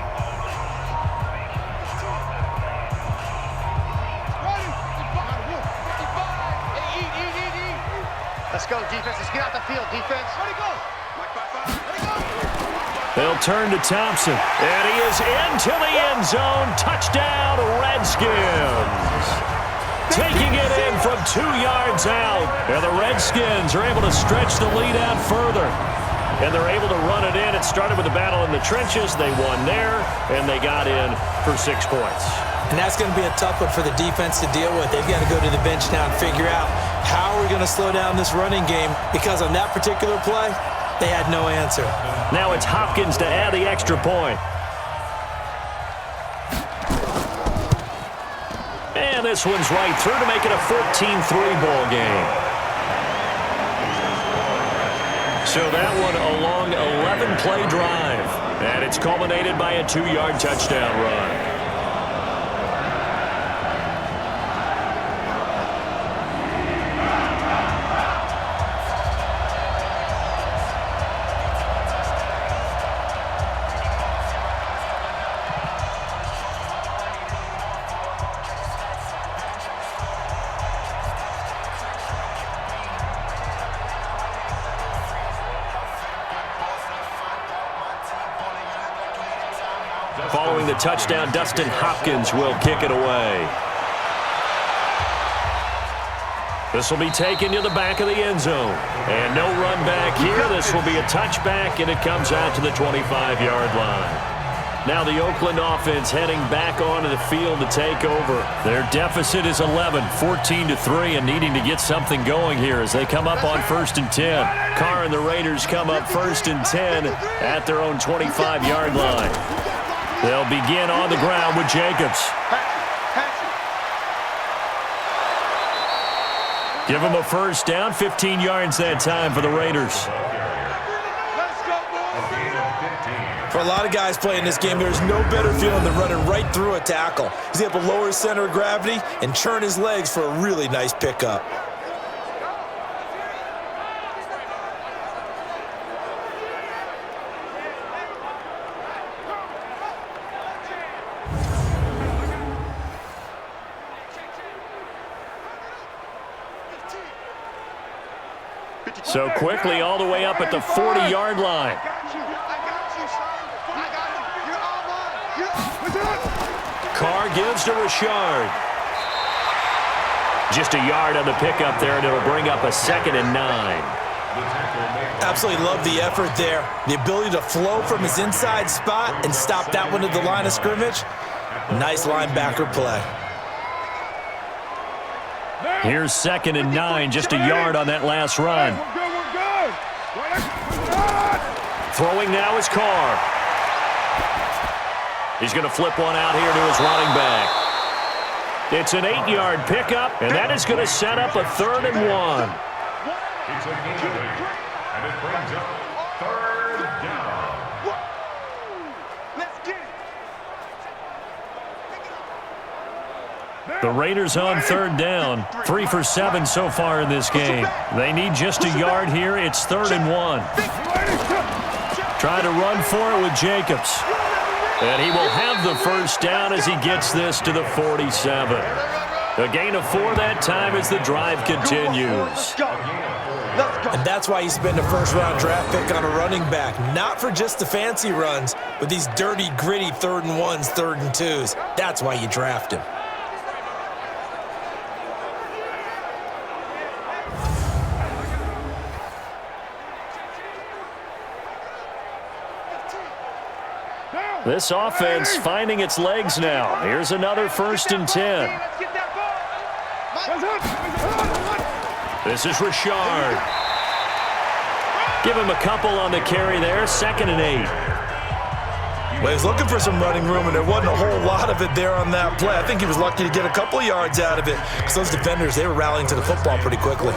Let's go, defense. Let's get out the field, defense. Ready, go. They'll turn to Thompson, and he is into the end zone. Touchdown, Redskins. Taking it in from 2 yards out, and the Redskins are able to stretch the lead out further. And they're able to run it in. It started with a battle in the trenches. They won there, and they got in for 6 points. And that's going to be a tough one for the defense to deal with. They've got to go to the bench now and figure out how are we going to slow down this running game, because on that particular play, they had no answer. Now it's Hopkins to add the extra point. And this one's right through to make it a 14-3 ball game. So that one a long 11-play drive. And it's culminated by a 2-yard touchdown run. Following the touchdown, Dustin Hopkins will kick it away. This will be taken to the back of the end zone. And no run back here. This will be a touchback, and it comes out to the 25-yard line. Now the Oakland offense heading back onto the field to take over. Their deficit is 11, 14-3, and needing to get something going here as they come up on 1st and 10. Carr and the Raiders come up 1st and 10 at their own 25-yard line. They'll begin on the ground with Jacobs. Give them a first down, 15 yards that time for the Raiders. For a lot of guys playing this game, there's no better feeling than running right through a tackle. He's able to lower his center of gravity and churn his legs for a really nice pickup. So quickly all the way up at the 40-yard line. Carr gives to Richard. Just a yard on the pickup there, and it'll bring up a 2nd and 9. Absolutely love the effort there. The ability to flow from his inside spot and stop that one at the line of scrimmage. Nice linebacker play. Here's 2nd and 9, just a yard on that last run. Throwing now is Carr. He's going to flip one out here to his running back. It's an 8-yard pickup, and that is going to set up a 3rd and 1. It's a gain, and it brings up 3rd down. Let's get it. The Raiders on 3rd down, 3 for 7 so far in this game. They need just a yard here. It's 3rd and 1. Try to run for it with Jacobs. And he will have the first down as he gets this to the 47. A gain of 4 that time as the drive continues. And that's why you spend a first-round draft pick on a running back. Not for just the fancy runs, but these dirty, gritty 3rd and 1s, 3rd and 2s. That's why you draft him. This offense finding its legs now. Here's another 1st and 10. This is Richard. Give him a couple on the carry there. 2nd and 8. Well, he was looking for some running room, and there wasn't a whole lot of it there on that play. I think he was lucky to get a couple yards out of it because those defenders, they were rallying to the football pretty quickly.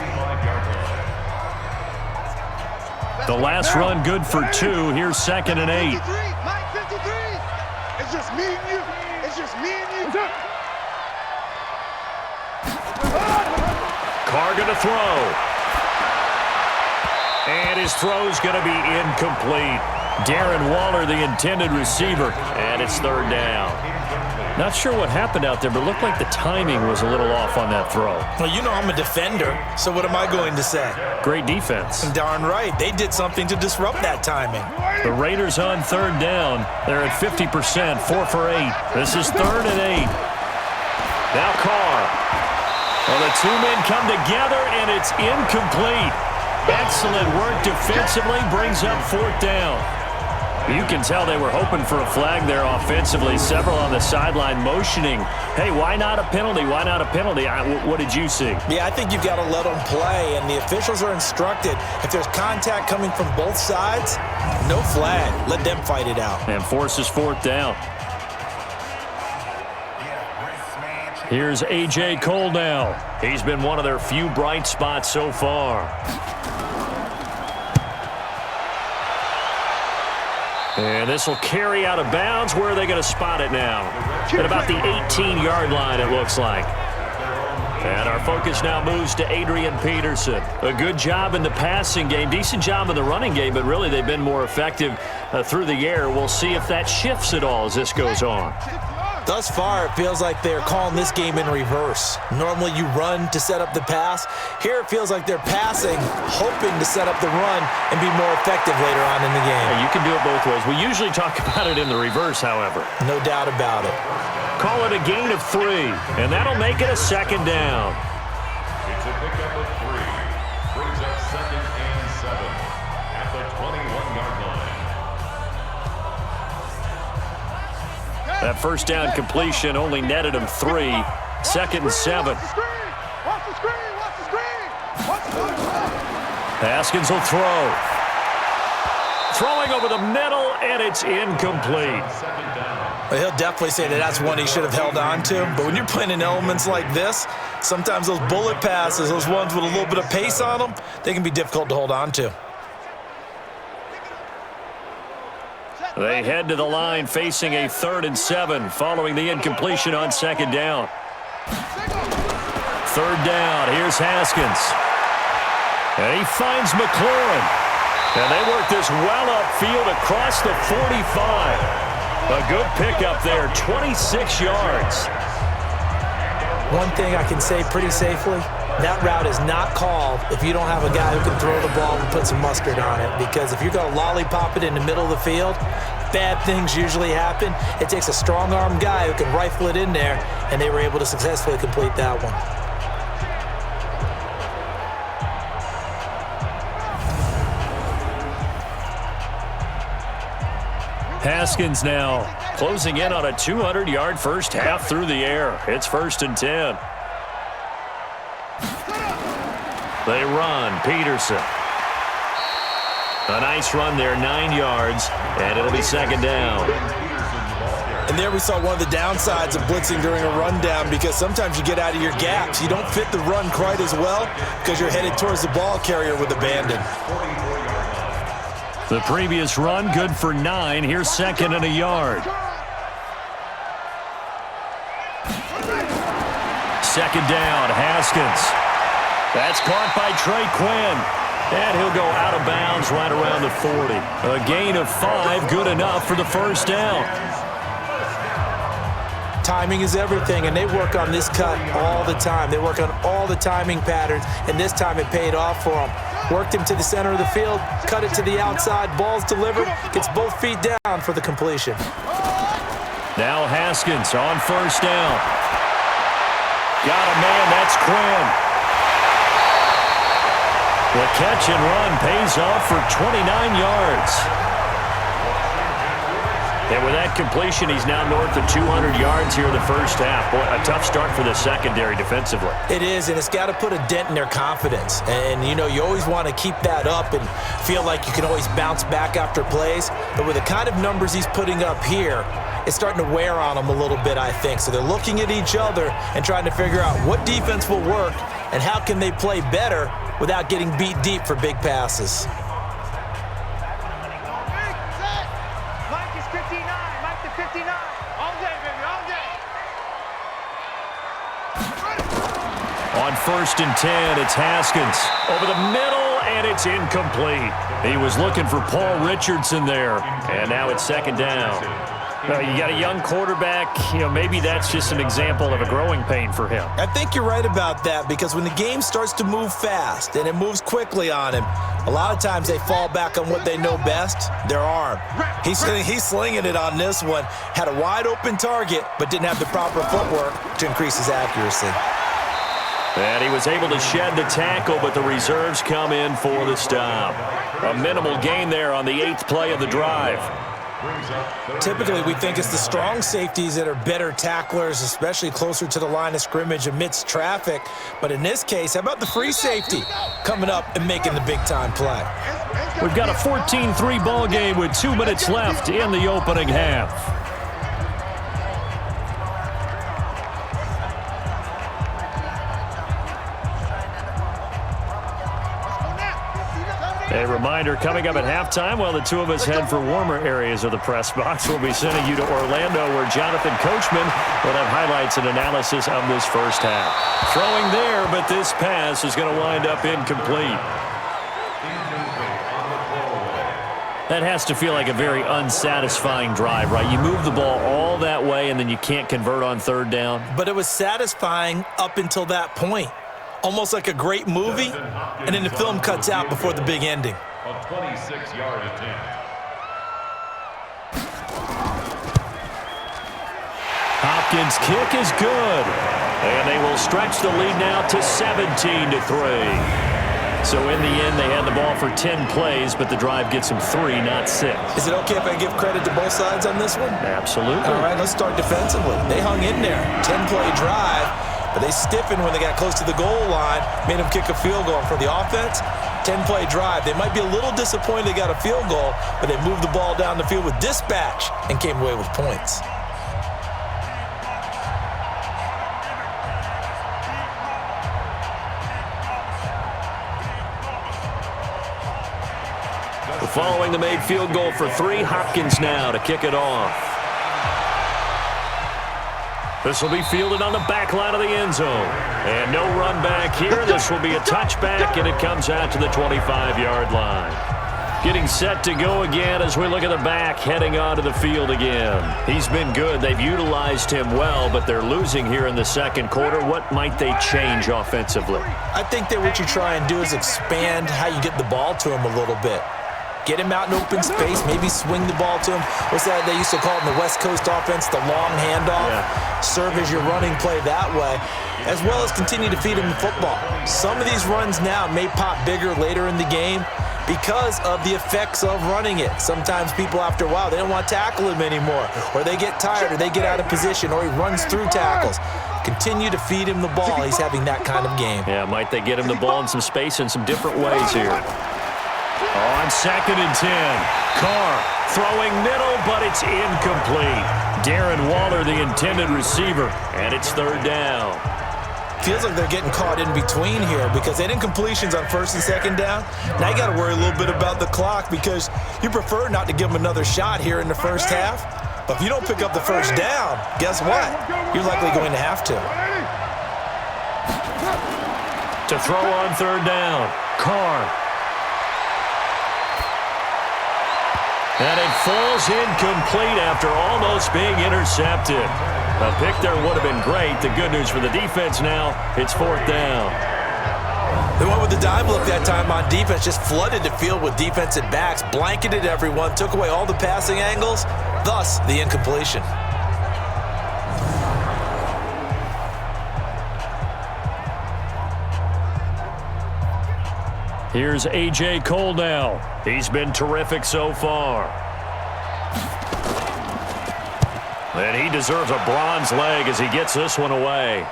The last run good for 2. Here's 2nd and 8. It's just me and you. It's just me and you. Carr going to throw. And his throw's going to be incomplete. Darren Waller, the intended receiver, and it's 3rd down. Not sure what happened out there, but it looked like the timing was a little off on that throw. Well, you know I'm a defender, so what am I going to say? Great defense. Darn right. They did something to disrupt that timing. The Raiders on 3rd down. They're at 50%, 4 for 8. This is 3rd and 8. Now Carr. Well, the two men come together, and it's incomplete. Excellent work defensively, brings up 4th down. You can tell they were hoping for a flag there offensively. Several on the sideline motioning. Hey, why not a penalty? Why not a penalty? What did you see? Yeah, I think you've got to let them play, and the officials are instructed if there's contact coming from both sides, no flag. Let them fight it out. And forces 4th down. Here's A.J. Cole now. He's been one of their few bright spots so far. And this will carry out of bounds. Where are they going to spot it now? At about the 18-yard line, it looks like. And our focus now moves to Adrian Peterson. A good job in the passing game, decent job in the running game, but really they've been more effective through the air. We'll see if that shifts at all as this goes on. Thus far, it feels like they're calling this game in reverse. Normally you run to set up the pass. Here it feels like they're passing, hoping to set up the run and be more effective later on in the game. Yeah, you can do it both ways. We usually talk about it in the reverse, however. No doubt about it. Call it a gain of 3, and that'll make it a 2nd down. It's a pickup number 3 brings up 2nd and 7 at the 21-yard line. That first down completion only netted him 3. 2nd and 7. Watch the screen! Watch the screen! Watch the screen! Haskins will throw. Throwing over the middle, and it's incomplete. Well, he'll definitely say that that's one he should have held on to. But when you're playing in elements like this, sometimes those bullet passes, those ones with a little bit of pace on them, they can be difficult to hold on to. They head to the line facing a 3rd and 7 following the incompletion on 2nd down. 3rd down, here's Haskins. And he finds McLaurin. And they work this well upfield across the 45. A good pickup there, 26 yards. One thing I can say pretty safely, that route is not called if you don't have a guy who can throw the ball and put some mustard on it. Because if you're going to lollipop it in the middle of the field, bad things usually happen. It takes a strong-arm guy who can rifle it in there, and they were able to successfully complete that one. Haskins now closing in on a 200-yard first half through the air. It's 1st and 10. They run. Peterson. A nice run there, 9 yards, and it'll be 2nd down. And there we saw one of the downsides of blitzing during a rundown, because sometimes you get out of your gaps. You don't fit the run quite as well because you're headed towards the ball carrier with abandon. The previous run, good for 9. Here's 2nd and a yard. 2nd down, Haskins. That's caught by Trey Quinn. And he'll go out of bounds right around the 40. A gain of 5, good enough for the first down. Timing is everything, and they work on this cut all the time. They work on all the timing patterns, and this time it paid off for them. Worked him to the center of the field, cut it to the outside, ball's delivered, gets both feet down for the completion. Now Haskins on 1st down. Got a man, that's Quinn. The catch and run pays off for 29 yards. And with that completion, he's now north of 200 yards here in the first half. Boy, a tough start for the secondary defensively. It is, and it's got to put a dent in their confidence. And, you know, you always want to keep that up and feel like you can always bounce back after plays. But with the kind of numbers he's putting up here, it's starting to wear on them a little bit, I think. So they're looking at each other and trying to figure out what defense will work and how can they play better without getting beat deep for big passes. On 1st and 10, it's Haskins. Over the middle, and it's incomplete. He was looking for Paul Richardson there, and now it's 2nd down. You got a young quarterback, maybe that's just an example of a growing pain for him. I think you're right about that, because when the game starts to move fast and it moves quickly on him, a lot of times they fall back on what they know best, their arm. He's slinging it on this one. Had a wide open target, but didn't have the proper footwork to increase his accuracy. And he was able to shed the tackle, but the reserves come in for the stop. A minimal gain there on the 8th play of the drive. Typically, we think it's the strong safeties that are better tacklers, especially closer to the line of scrimmage amidst traffic. But in this case, how about the free safety coming up and making the big-time play? We've got a 14-3 ball game with 2 minutes left in the opening half. A reminder, coming up at halftime, while the two of us head for warmer areas of the press box, we'll be sending you to Orlando, where Jonathan Coachman will have highlights and analysis of this first half. Throwing there, but this pass is going to wind up incomplete. That has to feel like a very unsatisfying drive, right? You move the ball all that way, and then you can't convert on 3rd down. But it was satisfying up until that point. Almost like a great movie, and then the film cuts out before the big ending. A 26-yard attempt. Hopkins' kick is good. And they will stretch the lead now to 17-3. So in the end, they had the ball for 10 plays, but the drive gets them 3, not 6. Is it okay if I give credit to both sides on this one? Absolutely. All right, let's start defensively. They hung in there. 10-play drive, but they stiffened when they got close to the goal line, made them kick a field goal. For the offense, 10-play drive. They might be a little disappointed they got a field goal, but they moved the ball down the field with dispatch and came away with points. Following the made field goal for 3, Hopkins now to kick it off. This will be fielded on the back line of the end zone. And no run back here. This will be a touchback, and it comes out to the 25-yard line. Getting set to go again as we look at the back heading onto the field again. He's been good. They've utilized him well, but they're losing here in the second quarter. What might they change offensively? I think that what you try and do is expand how you get the ball to him a little bit. Get him out in open space, maybe swing the ball to him. What's that they used to call it in the West Coast offense, the long handoff? Yeah. Serve as your running play that way, as well as continue to feed him the football. Some of these runs now may pop bigger later in the game because of the effects of running it. Sometimes people, after a while, they don't want to tackle him anymore, or they get tired, or they get out of position, or he runs through tackles. Continue to feed him the ball. He's having that kind of game. Yeah, might they get him the ball in some space in some different ways here. On 2nd and 10, Carr throwing middle, but it's incomplete. Darren Waller, the intended receiver, and it's 3rd down. Feels like they're getting caught in between here because they had incompletions on 1st and 2nd down. Now you got to worry a little bit about the clock because you prefer not to give them another shot here in the first half. But if you don't pick up the 1st down, guess what? You're likely going to have to. To throw on 3rd down, Carr. And it falls incomplete after almost being intercepted. A pick there would have been great. The good news for the defense now, it's 4th down. They went with the dive look that time on defense, just flooded the field with defensive backs, blanketed everyone, took away all the passing angles, thus the incompletion. Here's A.J. Cole now. He's been terrific so far. And he deserves a bronze leg as he gets this one away.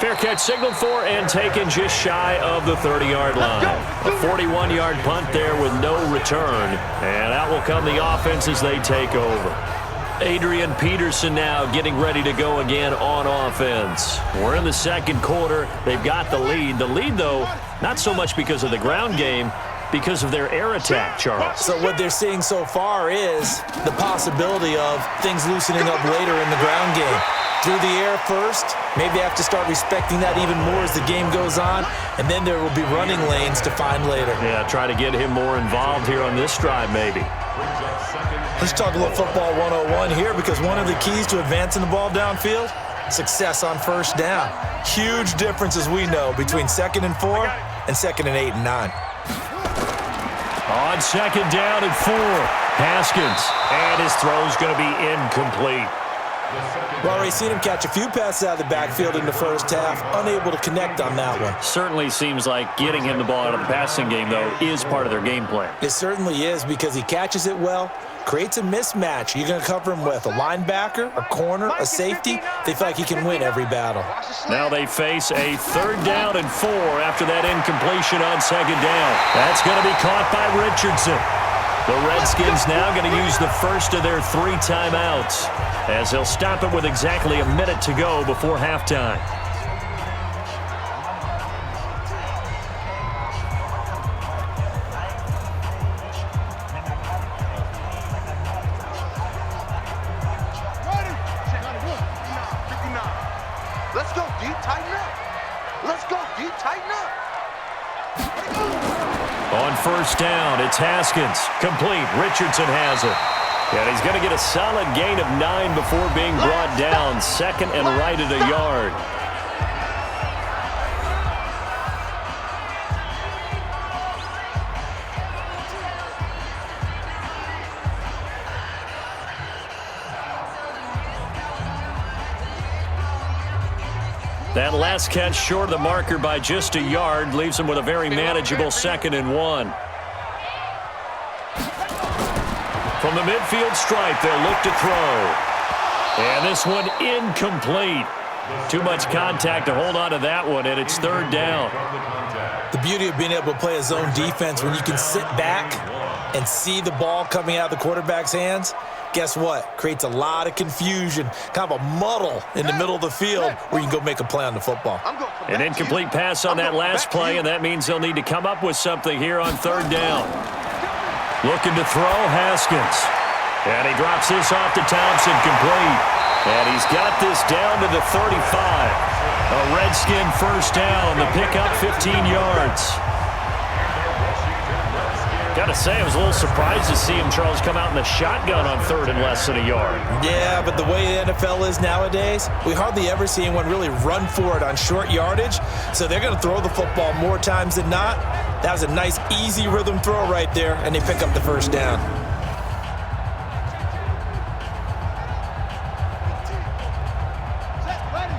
Fair catch signaled for and taken just shy of the 30-yard line. A 41-yard punt there with no return. And out will come the offense as they take over. Adrian Peterson now getting ready to go again on offense. We're in the second quarter. They've got the lead. The lead, though, not so much because of the ground game, because of their air attack, Charles. So what they're seeing so far is the possibility of things loosening up later in the ground game. Through the air first, maybe they have to start respecting that even more as the game goes on, and then there will be running lanes to find later. Yeah, try to get him more involved here on this drive, maybe. Let's talk a little football 101 here because one of the keys to advancing the ball downfield, success on 1st down. Huge difference, as we know, between 2nd and 4 and 2nd and 8 and 9. On 2nd down and 4, Haskins, and his throw's going to be incomplete. We've already seen him catch a few passes out of the backfield in the first half, unable to connect on that one. Certainly seems like getting him the ball out of the passing game, though, is part of their game plan. It certainly is because he catches it well, creates a mismatch. You're going to cover him with a linebacker, a corner, a safety. They feel like he can win every battle. Now they face a 3rd down and 4 after that incompletion on 2nd down. That's going to be caught by Richardson. The Redskins now going to use the first of their 3 timeouts as they'll stop it with exactly a minute to go before halftime. Let's go, D. Tighten up. Let's go, D. Tighten up. On 1st down, it's Haskins. Complete. Richardson has it. And he's going to get a solid gain of 9 before being brought down. 2nd and right at a yard. That last catch short of the marker by just a yard leaves him with a very manageable 2nd and 1. From the midfield stripe, they'll look to throw. And this one incomplete. Too much contact to hold on to that one, and it's 3rd down. The beauty of being able to play a zone defense when you can sit back and see the ball coming out of the quarterback's hands, guess what? Creates a lot of confusion, kind of a muddle in the middle of the field where you can go make a play on the football. An incomplete pass on that last play, and that means they'll need to come up with something here on 3rd down. Looking to throw, Haskins. And he drops this off to Thompson, complete. And he's got this down to the 35. A Redskin 1st down, the pickup 15 yards. Got to say, I was a little surprised to see him, Charles, come out in the shotgun on 3rd and less than a yard. Yeah, but the way the NFL is nowadays, we hardly ever see anyone really run for it on short yardage. So they're going to throw the football more times than not. That was a nice, easy rhythm throw right there, and they pick up the 1st down.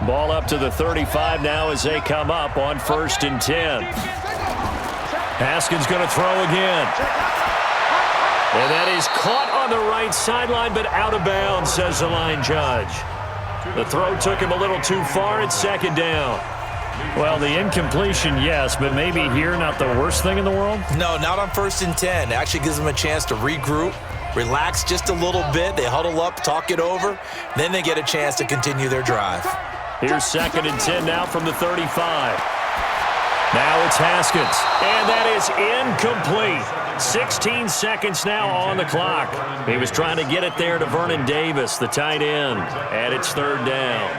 Ball up to the 35 now as they come up on 1st and 10. Haskins going to throw again. And that is caught on the right sideline, but out of bounds, says the line judge. The throw took him a little too far. It's 2nd down. Well, the incompletion, yes, but maybe here not the worst thing in the world? No, not on 1st and 10. It actually gives them a chance to regroup, relax just a little bit. They huddle up, talk it over. Then they get a chance to continue their drive. Here's 2nd and 10 now from the 35. Now it's Haskins, and that is incomplete. 16 seconds now on the clock. He was trying to get it there to Vernon Davis, the tight end, and it's 3rd down.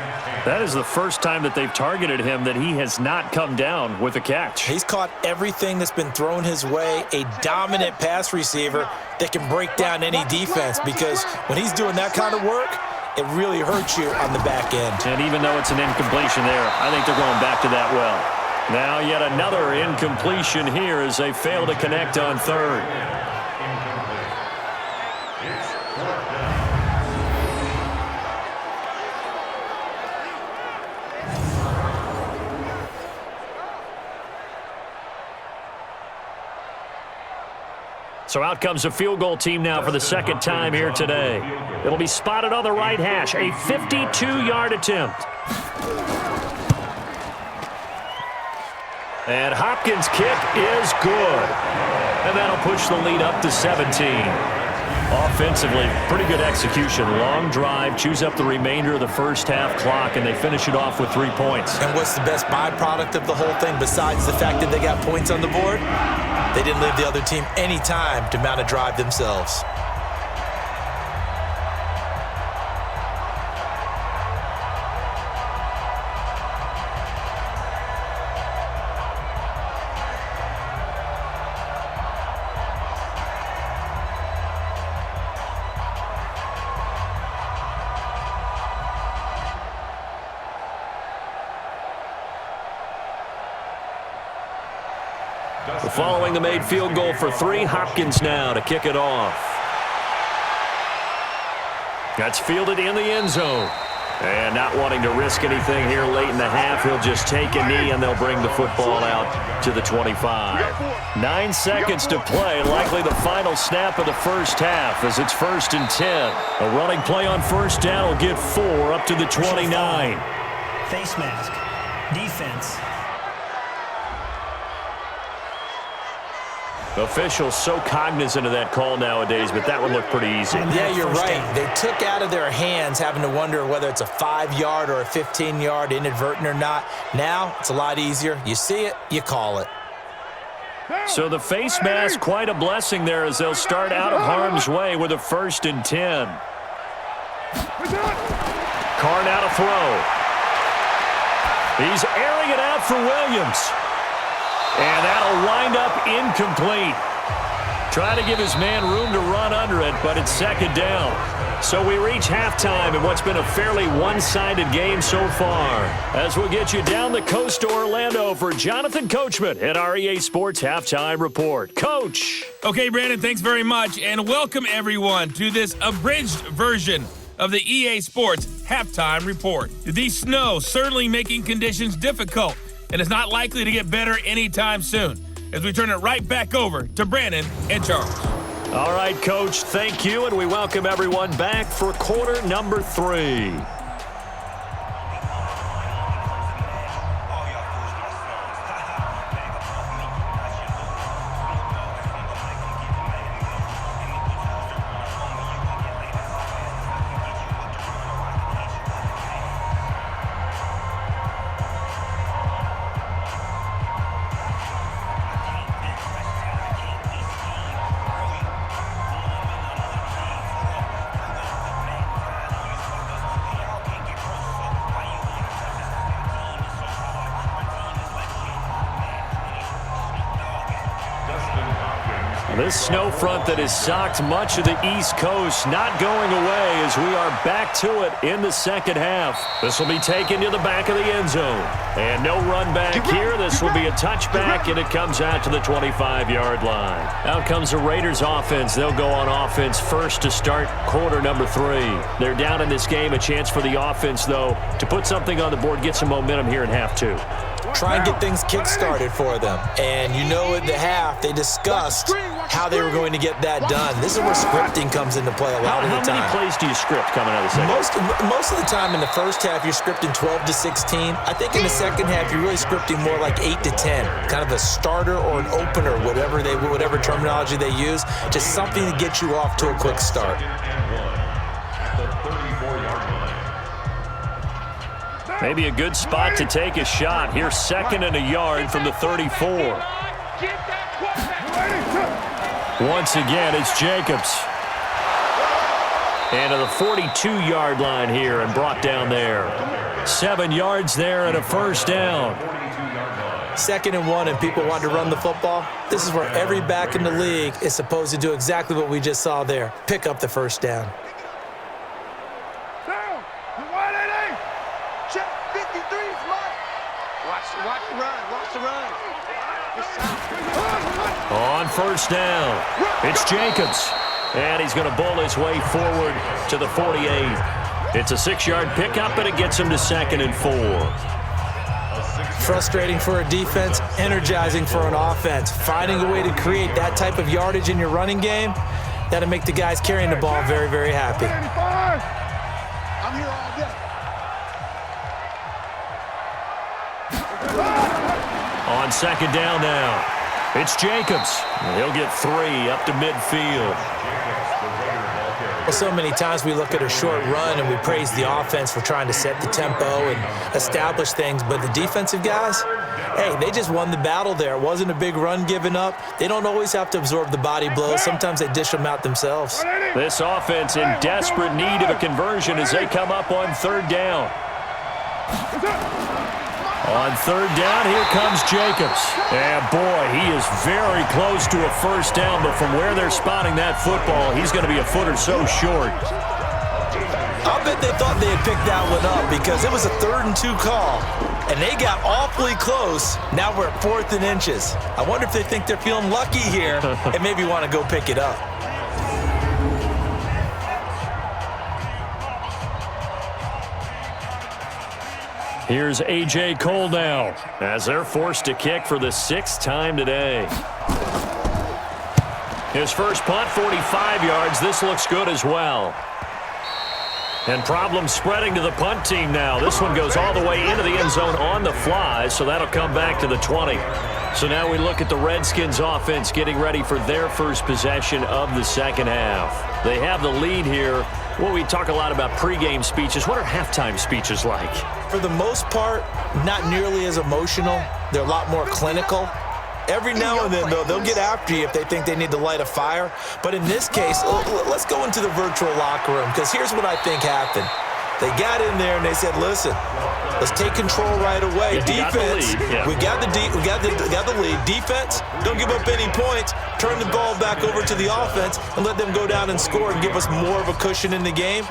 That is the first time that they've targeted him that he has not come down with a catch. He's caught everything that's been thrown his way, a dominant pass receiver that can break down any defense, because when he's doing that kind of work, it really hurts you on the back end. And even though it's an incompletion there, I think they're going back to that well. Now yet another incompletion here as they fail to connect on 3rd. So out comes a field goal team now for the 2nd time here today. It'll be spotted on the right hash, a 52-yard attempt. And Hopkins' kick is good. And that'll push the lead up to 17. Offensively, pretty good execution. Long drive, chews up the remainder of the 1st half clock, and they finish it off with 3 points. And what's the best byproduct of the whole thing besides the fact that they got points on the board? They didn't leave the other team any time to mount a drive themselves. Following the made field goal for 3, Hopkins now to kick it off. That's fielded in the end zone. And not wanting to risk anything here late in the half, he'll just take a knee and they'll bring the football out to the 25. 9 seconds to play, likely the final snap of the 1st half as it's 1st and 10. A running play on 1st down will get 4 up to the 29. Face mask. Defense. Officials so cognizant of that call nowadays, but that would look pretty easy. Yeah, you're right. They took out of their hands having to wonder whether it's a 5-yard or a 15-yard inadvertent or not. Now it's a lot easier. You see it, you call it. So the face mask, quite a blessing there as they'll start out of harm's way with a 1st and 10. Carr now to throw. He's airing it out for Williams. And that'll wind up incomplete. Trying to give his man room to run under it, but it's 2nd down. So we reach halftime in what's been a fairly one-sided game so far. As we'll get you down the coast to Orlando for Jonathan Coachman at our EA Sports Halftime Report. Coach. Okay, Brandon, thanks very much, and welcome everyone to this abridged version of the EA Sports Halftime Report. The snow certainly making conditions difficult, and it's not likely to get better anytime soon. As we turn it right back over to Brandon and Charles. All right, Coach, thank you, and we welcome everyone back for quarter number 3. This snow front that has socked much of the East Coast not going away as we are back to it in the second half. This will be taken to the back of the end zone. And no run back here. This will be a touchback, and it comes out to the 25-yard line. Out comes the Raiders offense. They'll go on offense first to start quarter number 3. They're down in this game. A chance for the offense, though, to put something on the board, get some momentum here in half 2. Try and get things kick-started for them. And you know at the half, they discussed how they were going to get that done. This is where scripting comes into play a lot of the time. How many plays do you script coming out of the second? Most of the time in the first half, you're scripting 12 to 16. I think in the second half, you're really scripting more like 8 to 10. Kind of a starter or an opener, whatever terminology they use. Just something to get you off to a quick start. Maybe a good spot to take a shot. Here's 2nd and a yard from the 34. Once again, it's Jacobs. And to the 42-yard line here and brought down there. 7 yards there and a first down. 2nd and 1 and people want to run the football. This is where every back in the league is supposed to do exactly what we just saw there. Pick up the first down. On first down, it's Jacobs. And he's going to bowl his way forward to the 48. It's a 6-yard pickup, and it gets him to 2nd and 4. Frustrating for a defense, energizing for an offense. Finding a way to create that type of yardage in your running game, that'll make the guys carrying the ball very, very happy. I'm here all day. On 2nd down now. It's Jacobs. He'll get 3 up to midfield. Well, so many times we look at a short run and we praise the offense for trying to set the tempo and establish things, but the defensive guys, hey, they just won the battle there. It wasn't a big run given up. They don't always have to absorb the body blows. Sometimes they dish them out themselves. This offense in desperate need of a conversion as they come up on 3rd down. On 3rd down, here comes Jacobs. And boy, he is very close to a first down, but from where they're spotting that football, he's going to be a foot or so short. I'll bet they thought they had picked that one up because it was a 3rd and 2 call, and they got awfully close. Now we're at 4th and inches. I wonder if they think they're feeling lucky here and maybe want to go pick it up. Here's A.J. Cole now as they're forced to kick for the 6th time today. His first punt, 45 yards. This looks good as well. And problems spreading to the punt team now. This one goes all the way into the end zone on the fly, so that'll come back to the 20. So now we look at the Redskins offense getting ready for their first possession of the second half. They have the lead here. Well, we talk a lot about pregame speeches. What are halftime speeches like? For the most part, not nearly as emotional. They're a lot more clinical. Every now and then, though, they'll get after you if they think they need to light a fire. But in this case, let's go into the virtual locker room, because here's what I think happened. They got in there and they said, listen, let's take control right away. Defense, we got the lead. Defense, don't give up any points. Turn the ball back over to the offense and let them go down and score and give us more of a cushion in the game.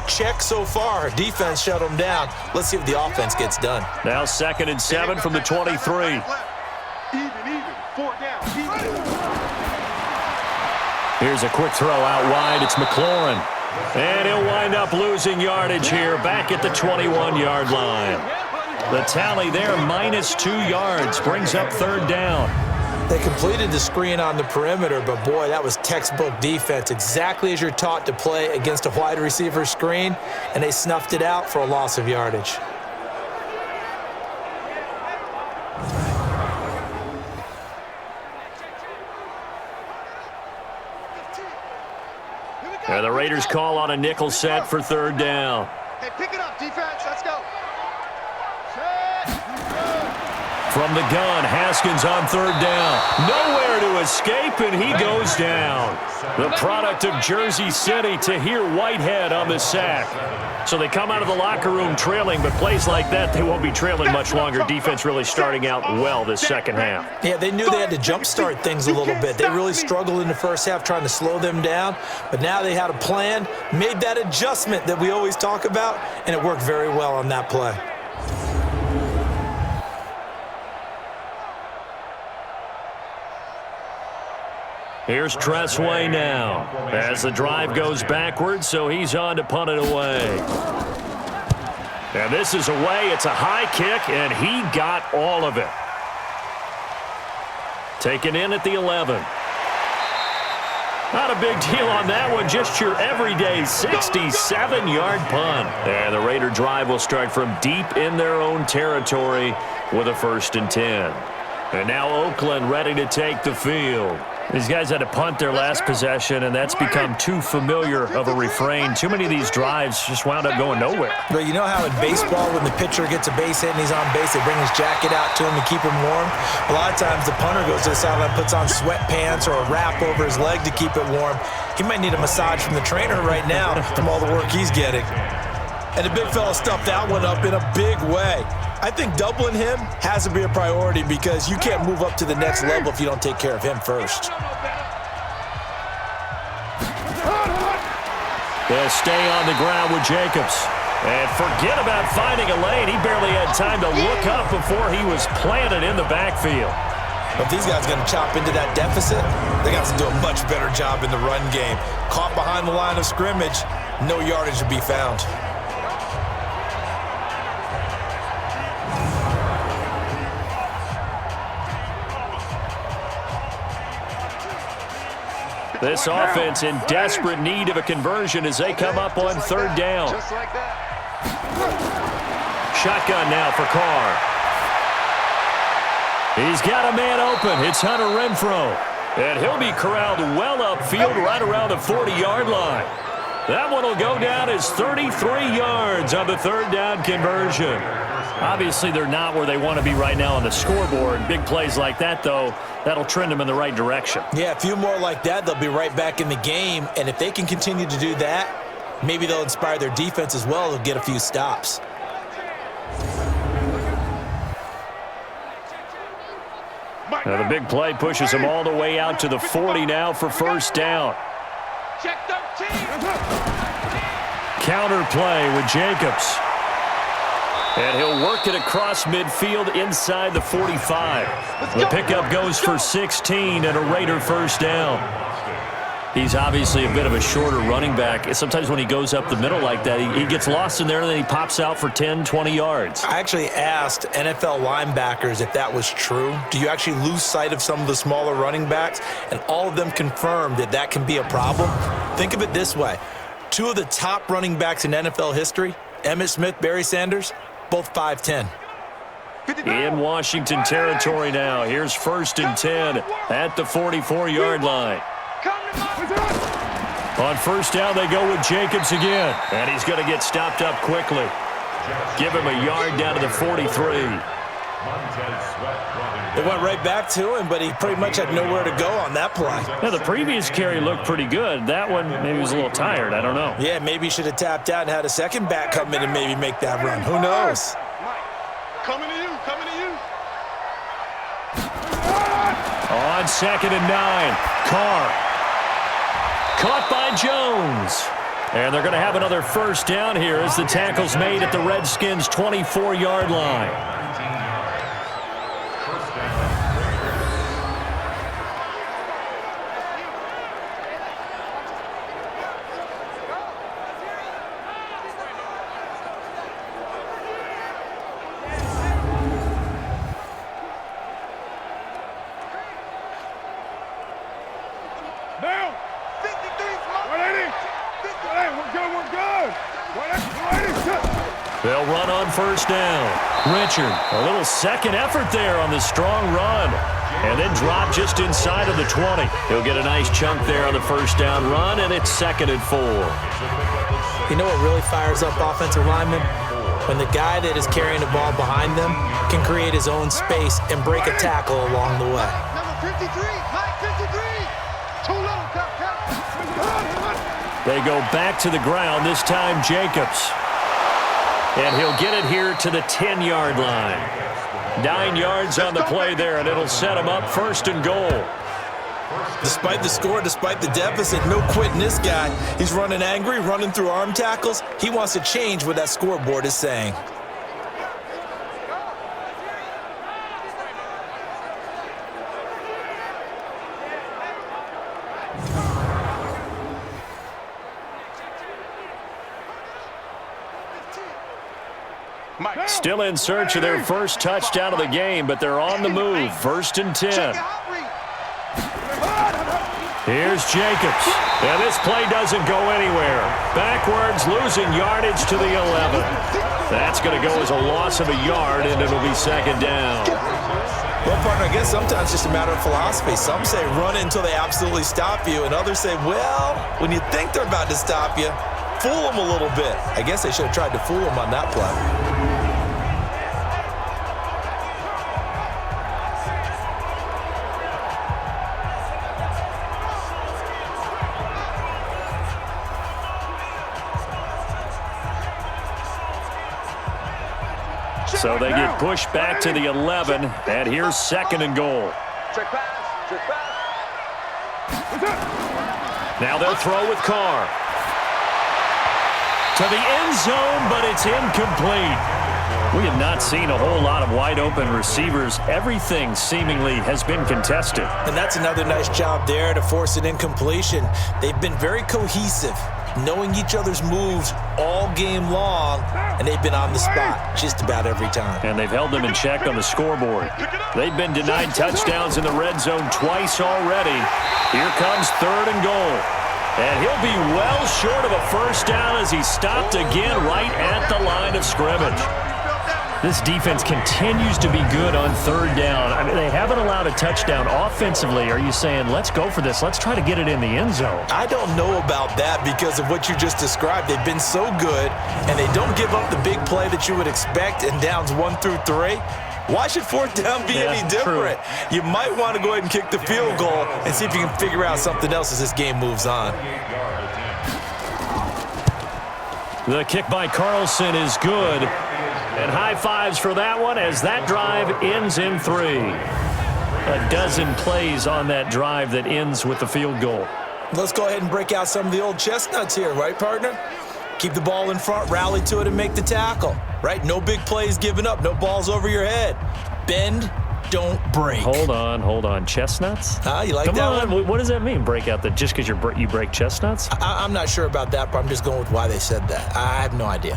Check so far. Defense shut them down. Let's see if the offense gets done. Now 2nd and 7 from the 23. Here's a quick throw out wide. It's McLaurin. And he'll wind up losing yardage here back at the 21-yard line. The tally there, -2 yards, brings up 3rd down. They completed the screen on the perimeter, but boy, that was textbook defense, exactly as you're taught to play against a wide receiver screen, and they snuffed it out for a loss of yardage. And the Raiders call on a nickel set for 3rd down. Hey, pick it up, defense. Let's go. From the gun, Haskins on 3rd down. Nowhere to escape, and he goes down. The product of Jersey City, Tahir Whitehead on the sack. So they come out of the locker room trailing, but plays like that, they won't be trailing much longer. Defense really starting out well this second half. Yeah, they knew they had to jumpstart things a little bit. They really struggled in the first half trying to slow them down, but now they had a plan, made that adjustment that we always talk about, and it worked very well on that play. Here's Tressway now as the drive goes backwards, so he's on to punt it away. And this is away. It's a high kick, and he got all of it. Taken in at the 11. Not a big deal on that one, just your everyday 67-yard punt. And the Raider drive will start from deep in their own territory with a 1st and 10. And now Oakland ready to take the field. These guys had to punt their last possession, and that's become too familiar of a refrain. Too many of these drives just wound up going nowhere. But you know how in baseball, when the pitcher gets a base hit and he's on base, they bring his jacket out to him to keep him warm? A lot of times the punter goes to the sideline, puts on sweatpants or a wrap over his leg to keep it warm. He might need a massage from the trainer right now from all the work he's getting. And the big fella stuffed that one up in a big way. I think doubling him has to be a priority because you can't move up to the next level if you don't take care of him first. They'll stay on the ground with Jacobs. And forget about finding a lane. He barely had time to look up before he was planted in the backfield. If these guys are going to chop into that deficit, they got to do a much better job in the run game. Caught behind the line of scrimmage, no yardage to be found. This offense in desperate need of a conversion as they come up on 3rd down. Just like that. Shotgun now for Carr. He's got a man open. It's Hunter Renfrow. And he'll be corralled well upfield right around the 40-yard line. That one will go down as 33 yards on the 3rd down conversion. Obviously, they're not where they want to be right now on the scoreboard. Big plays like that, though, that'll trend them in the right direction. Yeah, a few more like that, they'll be right back in the game. And if they can continue to do that, maybe they'll inspire their defense as well. They'll get a few stops. Now, the big play pushes them all the way out to the 40 now for 1st down. Check 13. Counter play with Jacobs. And he'll work it across midfield inside the 45. The pickup goes for 16 and a Raider 1st down. He's obviously a bit of a shorter running back. Sometimes when he goes up the middle like that, he gets lost in there and then he pops out for 10, 20 yards. I actually asked NFL linebackers if that was true. Do you actually lose sight of some of the smaller running backs? And all of them confirmed that that can be a problem. Think of it this way. 2 of the top running backs in NFL history, Emmitt Smith, Barry Sanders, both 5'10". In Washington territory now. Here's 1st and 10 at the 44-yard line. On 1st down, they go with Jacobs again. And he's going to get stopped up quickly. Give him a yard down to the 43. It went right back to him, but he pretty much had nowhere to go on that play. Now, the previous carry looked pretty good. That one, maybe he was a little tired. I don't know. Yeah, maybe he should have tapped out and had a second back come in and maybe make that run. Who knows? Coming to you, coming to you. On 2nd and 9, Carr. Caught by Jones. And they're going to have another 1st down here as the tackle's made at the Redskins' 24-yard line. We're good. They'll run on first down. Richard, a little second effort there on the strong run. And then drop just inside of the 20. He'll get a nice chunk there on the first down run, and it's 2nd and 4. You know what really fires up offensive linemen? When the guy that is carrying the ball behind them can create his own space and break a tackle along the way. Number 53, Mike 53. Too low, count. They go back to the ground, this time Jacobs. And he'll get it here to the 10-yard line. 9 yards on the play there, and it'll set him up 1st and goal. Despite the score, despite the deficit, no quitting this guy. He's running angry, running through arm tackles. He wants to change what that scoreboard is saying. Still in search of their first touchdown of the game, but they're on the move. 1st and 10. Here's Jacobs. And this play doesn't go anywhere. Backwards, losing yardage to the 11. That's going to go as a loss of a yard, and it'll be 2nd down. Well, partner, I guess sometimes it's just a matter of philosophy. Some say run until they absolutely stop you, and others say, well, when you think they're about to stop you, fool them a little bit. I guess they should have tried to fool them on that play. So they get pushed back to the 11, and here's 2nd and goal. Check pass. Now they'll throw with Carr. To the end zone, but it's incomplete. We have not seen a whole lot of wide-open receivers. Everything seemingly has been contested. And that's another nice job there to force an incompletion. They've been very cohesive, knowing each other's moves all game long, and they've been on the spot just about every time. And they've held them in check on the scoreboard. They've been denied touchdowns in the red zone twice already. Here comes 3rd and goal. And he'll be well short of a first down as he stopped again right at the line of scrimmage. This defense continues to be good on 3rd down. I mean, they haven't allowed a touchdown offensively. Are you saying, let's go for this, let's try to get it in the end zone? I don't know about that because of what you just described. They've been so good, and they don't give up the big play that you would expect in downs 1 through 3. Why should 4th down be any different? True. You might want to go ahead and kick the field goal and see if you can figure out something else as this game moves on. The kick by Carlson is good. And high fives for that one as that drive ends in 3. A dozen plays on that drive that ends with the field goal. Let's go ahead and break out some of the old chestnuts here, right, partner? Keep the ball in front, rally to it, and make the tackle, right? No big plays given up, no balls over your head. Bend, don't break. Hold on. Chestnuts? You like that one? What does that mean, break out? Just because you break chestnuts? I'm not sure about that, but I'm just going with why they said that. I have no idea.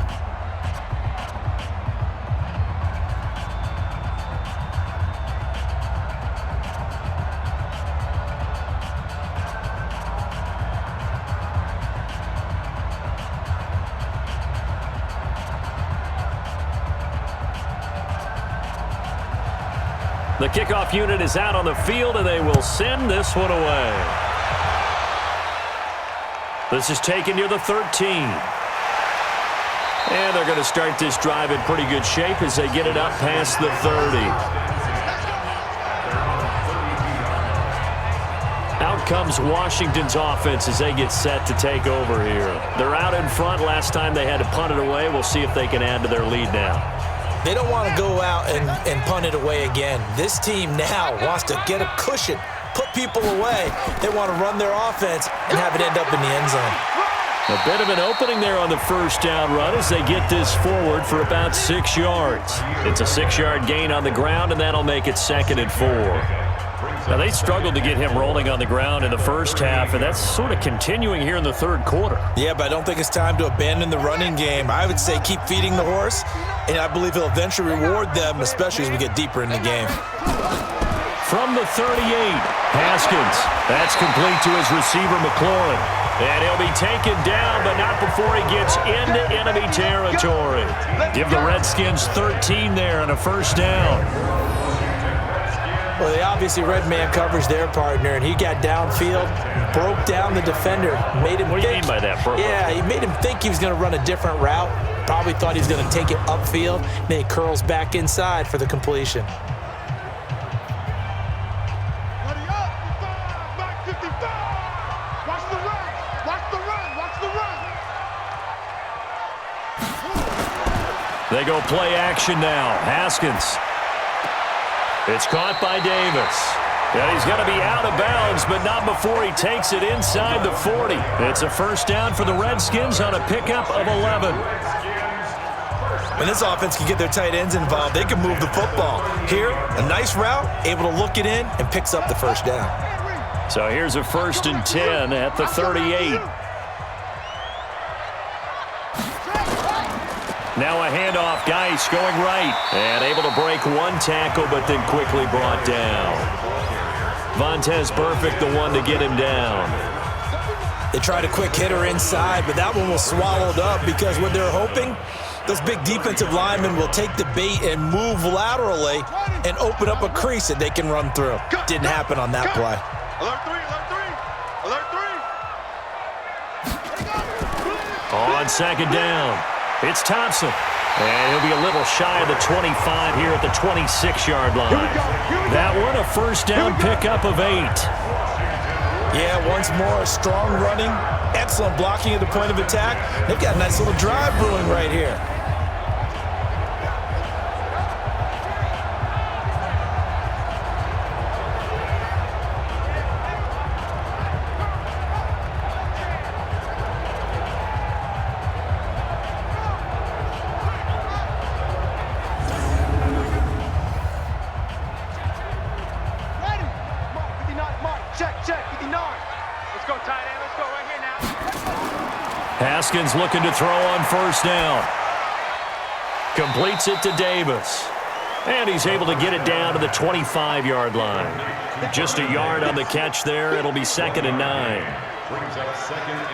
The kickoff unit is out on the field, and they will send this one away. This is taken near the 13. And they're going to start this drive in pretty good shape as they get it up past the 30. Out comes Washington's offense as they get set to take over here. They're out in front. Last time they had to punt it away. We'll see if they can add to their lead now. They don't want to go out and punt it away again. This team now wants to get a cushion, put people away. They want to run their offense and have it end up in the end zone. A bit of an opening there on the first down run as they get this forward for about 6 yards. It's a 6-yard gain on the ground, and that'll make it 2nd and 4. Now, they struggled to get him rolling on the ground in the first half, and that's sort of continuing here in the 3rd quarter. Yeah, but I don't think it's time to abandon the running game. I would say keep feeding the horse, and I believe he'll eventually reward them, especially as we get deeper in the game. from the 38. Haskins. That's complete to his receiver, McLaurin. And he'll be taken down, but not before he gets into enemy territory. Give the Redskins 13 there and a first down. Well, they obviously read man coverage their partner, and he got downfield, broke down the defender, made him What do you mean by that, bro? Yeah, he made him think he was going to run a different route. Probably thought he was going to take it upfield. Then he curls back inside for the completion. They go play action now. Haskins. It's caught by Davis. And he's going to be out of bounds, but not before he takes it inside the 40. It's a first down for the Redskins on a pickup of 11. When this offense can get their tight ends involved, they can move the football. Here, a nice route, able to look it in, and picks up the first down. So here's a 1st and 10 at the 38. Now a handoff, Geis going right. And able to break one tackle, but then quickly brought down. Vontez Perfect, the one to get him down. They tried a quick hitter inside, but that one was swallowed up because what they're hoping, those big defensive linemen will take the bait and move laterally and open up a crease that they can run through. Didn't happen on that play. Alert 3, alert 3, alert 3. On second down, it's Thompson. And he'll be a little shy of the 25 here at the 26-yard line. That one, a first down pickup of 8. Yeah, once more, strong running, excellent blocking at the point of attack. They've got a nice little drive brewing right here. Haskins looking to throw on first down. Completes it to Davis. And he's able to get it down to the 25-yard line. Just a yard on the catch there. It'll be 2nd and 9.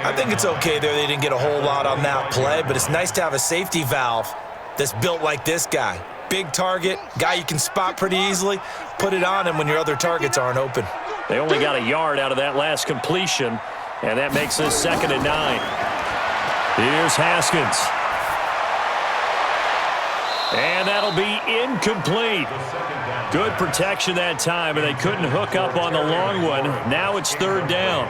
I think it's okay there. They didn't get a whole lot on that play, but it's nice to have a safety valve that's built like this guy. Big target, guy you can spot pretty easily. Put it on him when your other targets aren't open. They only got a yard out of that last completion, and that makes this 2nd and 9. Here's Haskins. And that'll be incomplete. Good protection that time, and they couldn't hook up on the long one. Now it's 3rd down.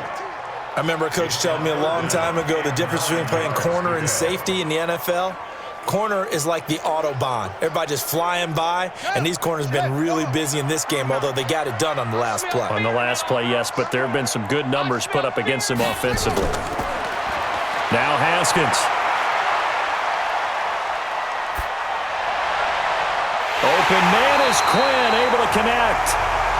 I remember a coach telling me a long time ago the difference between playing corner and safety in the NFL. Corner is like the Autobahn. Everybody just flying by, and these corners have been really busy in this game, although they got it done on the last play. On the last play, yes, but there have been some good numbers put up against them offensively. Now Haskins. Open man is Quinn, able to connect.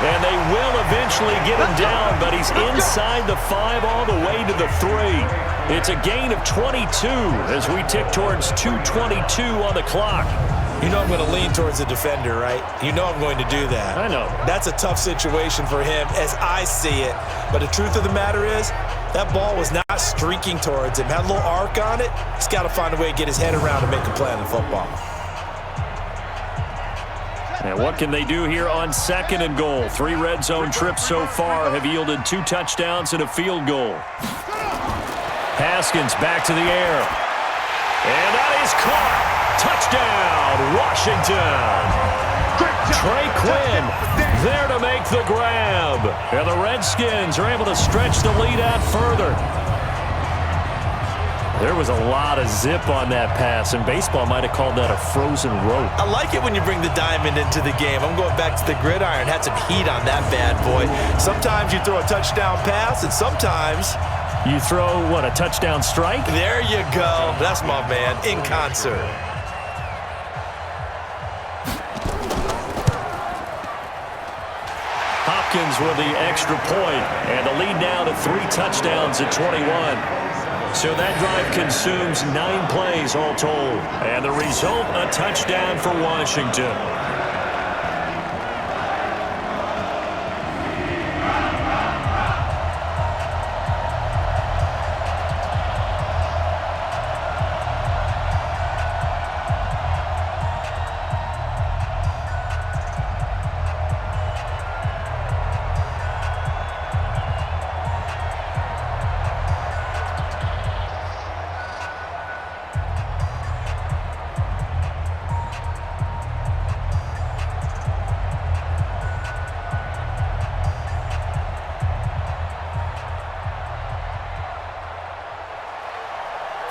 And they will eventually get him down, but he's inside the 5 all the way to the 3. It's a gain of 22 as we tick towards 2:22 on the clock. You know I'm going to lean towards the defender, right? You know I'm going to do that. I know. That's a tough situation for him as I see it. But the truth of the matter is, that ball was not streaking towards him. Had a little arc on it. He's got to find a way to get his head around and make a play on the football. And what can they do here on 2nd and goal? 3 red zone trips so far have yielded 2 touchdowns and a field goal. Haskins back to the air. And that is caught. Touchdown, Washington. Trey Quinn there to make the grab. And the Redskins are able to stretch the lead out further. There was a lot of zip on that pass, and baseball might have called that a frozen rope. I like it when you bring the diamond into the game. I'm going back to the gridiron. Had some heat on that bad boy. Sometimes you throw a touchdown pass, and sometimes you throw, what, a touchdown strike? There you go. That's my man, in concert. Hopkins with the extra point, and the lead now to 3 touchdowns at 21. So that drive consumes 9 plays all told. And the result, a touchdown for Washington.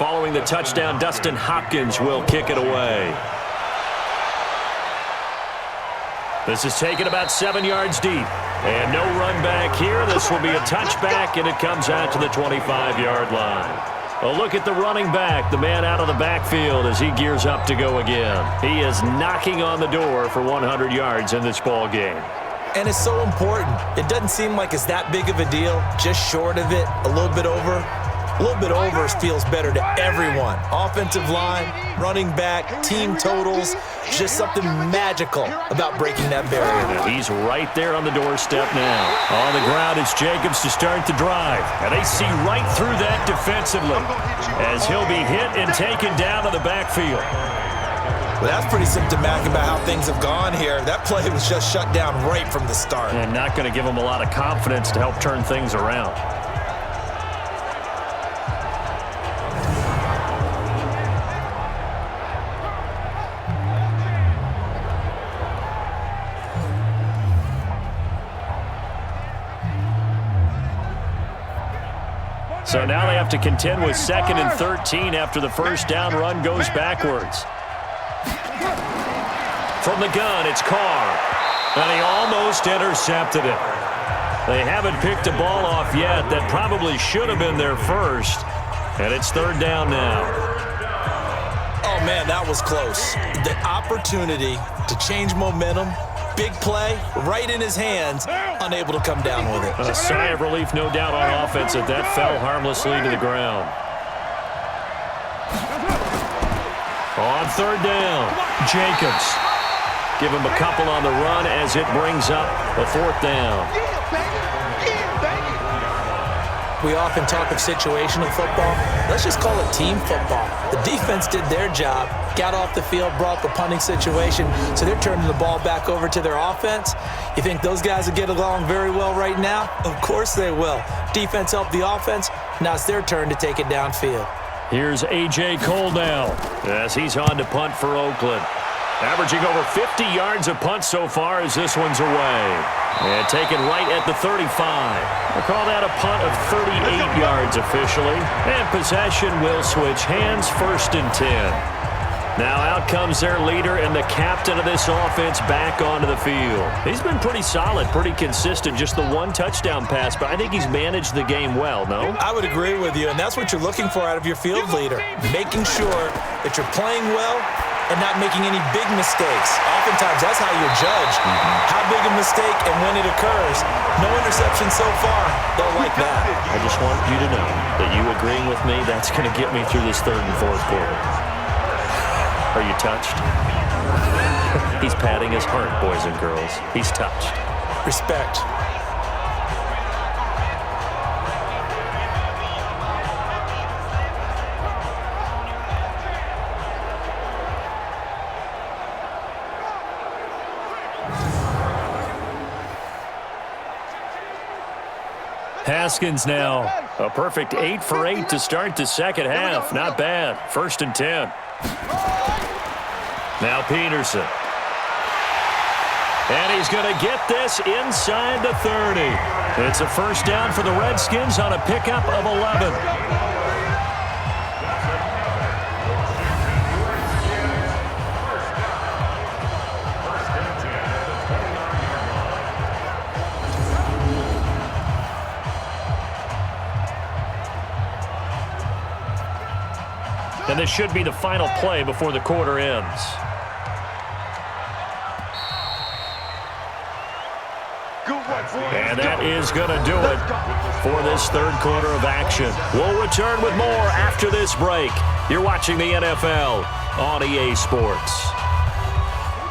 following the touchdown, Dustin Hopkins will kick it away. This is taken about 7 yards deep. And no run back here. This will be a touchback, and it comes out to the 25-yard line. A look at the running back, the man out of the backfield as he gears up to go again. He is knocking on the door for 100 yards in this ball game. And it's so important. It doesn't seem like it's that big of a deal. Just short of it, a little bit over. A little bit over feels better to everyone. Offensive line, running back, team totals. Just something magical about breaking that barrier. He's right there on the doorstep now. On the ground, it's Jacobs to start the drive. And they see right through that defensively as he'll be hit and taken down to the backfield. Well, that's pretty symptomatic about how things have gone here. That play was just shut down right from the start. And not going to give him a lot of confidence to help turn things around. So now they have to contend with 2nd and 13 after the first down run goes backwards. From the gun, it's Carr. And he almost intercepted it. They haven't picked a ball off yet. That probably should have been their first. And it's 3rd down now. Oh, man, that was close. The opportunity to change momentum. Big play, right in his hands, unable to come down with it. A sigh of relief, no doubt, on offense that that fell harmlessly to the ground. On 3rd down, Jacobs. Give him a couple on the run as it brings up a 4th down. We often talk of situational football. Let's just call it team football. The defense did their job, got off the field, brought the punting situation, so they're turning the ball back over to their offense. You think those guys will get along very well right now? Of course they will. Defense helped the offense. Now it's their turn to take it downfield. Here's A.J. Cole now as he's on to punt for Oakland. Averaging over 50 yards a punt so far as this one's away. And taken right at the 35. We'll call that a punt of 38 yards officially. And possession will switch hands, 1st and 10. Now out comes their leader and the captain of this offense back onto the field. He's been pretty solid, pretty consistent, just the 1 touchdown pass, but I think he's managed the game well, no? I would agree with you, and that's what you're looking for out of your field leader. Making sure that you're playing well and not making any big mistakes. Oftentimes, that's how you're judged. How big a mistake and when it occurs. No interception so far. Don't like that. I just want you to know that you agreeing with me, that's going to get me through this 3rd and 4th quarter. Are you touched? He's patting his heart, boys and girls. He's touched. Respect. Haskins now. A perfect 8 for 8 to start the 2nd half. Not bad. 1st and 10. Now Peterson. And he's going to get this inside the 30. It's a 1st down for the Redskins on a pickup of 11. And this should be the final play before the quarter ends. And that is going to do it for this 3rd quarter of action. We'll return with more after this break. You're watching the NFL on EA Sports.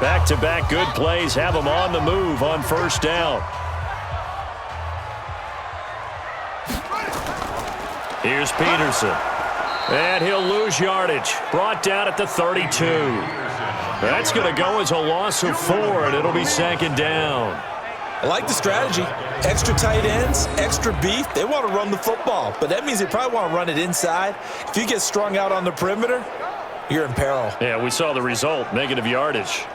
Back-to-back good plays have them on the move on 1st down. Here's Peterson. And he'll lose yardage. Brought down at the 32. That's going to go as a loss of 4, and it'll be 2nd down. I like the strategy. Extra tight ends, extra beef. They want to run the football, but that means they probably want to run it inside. If you get strung out on the perimeter, you're in peril. Yeah, we saw the result, negative yardage.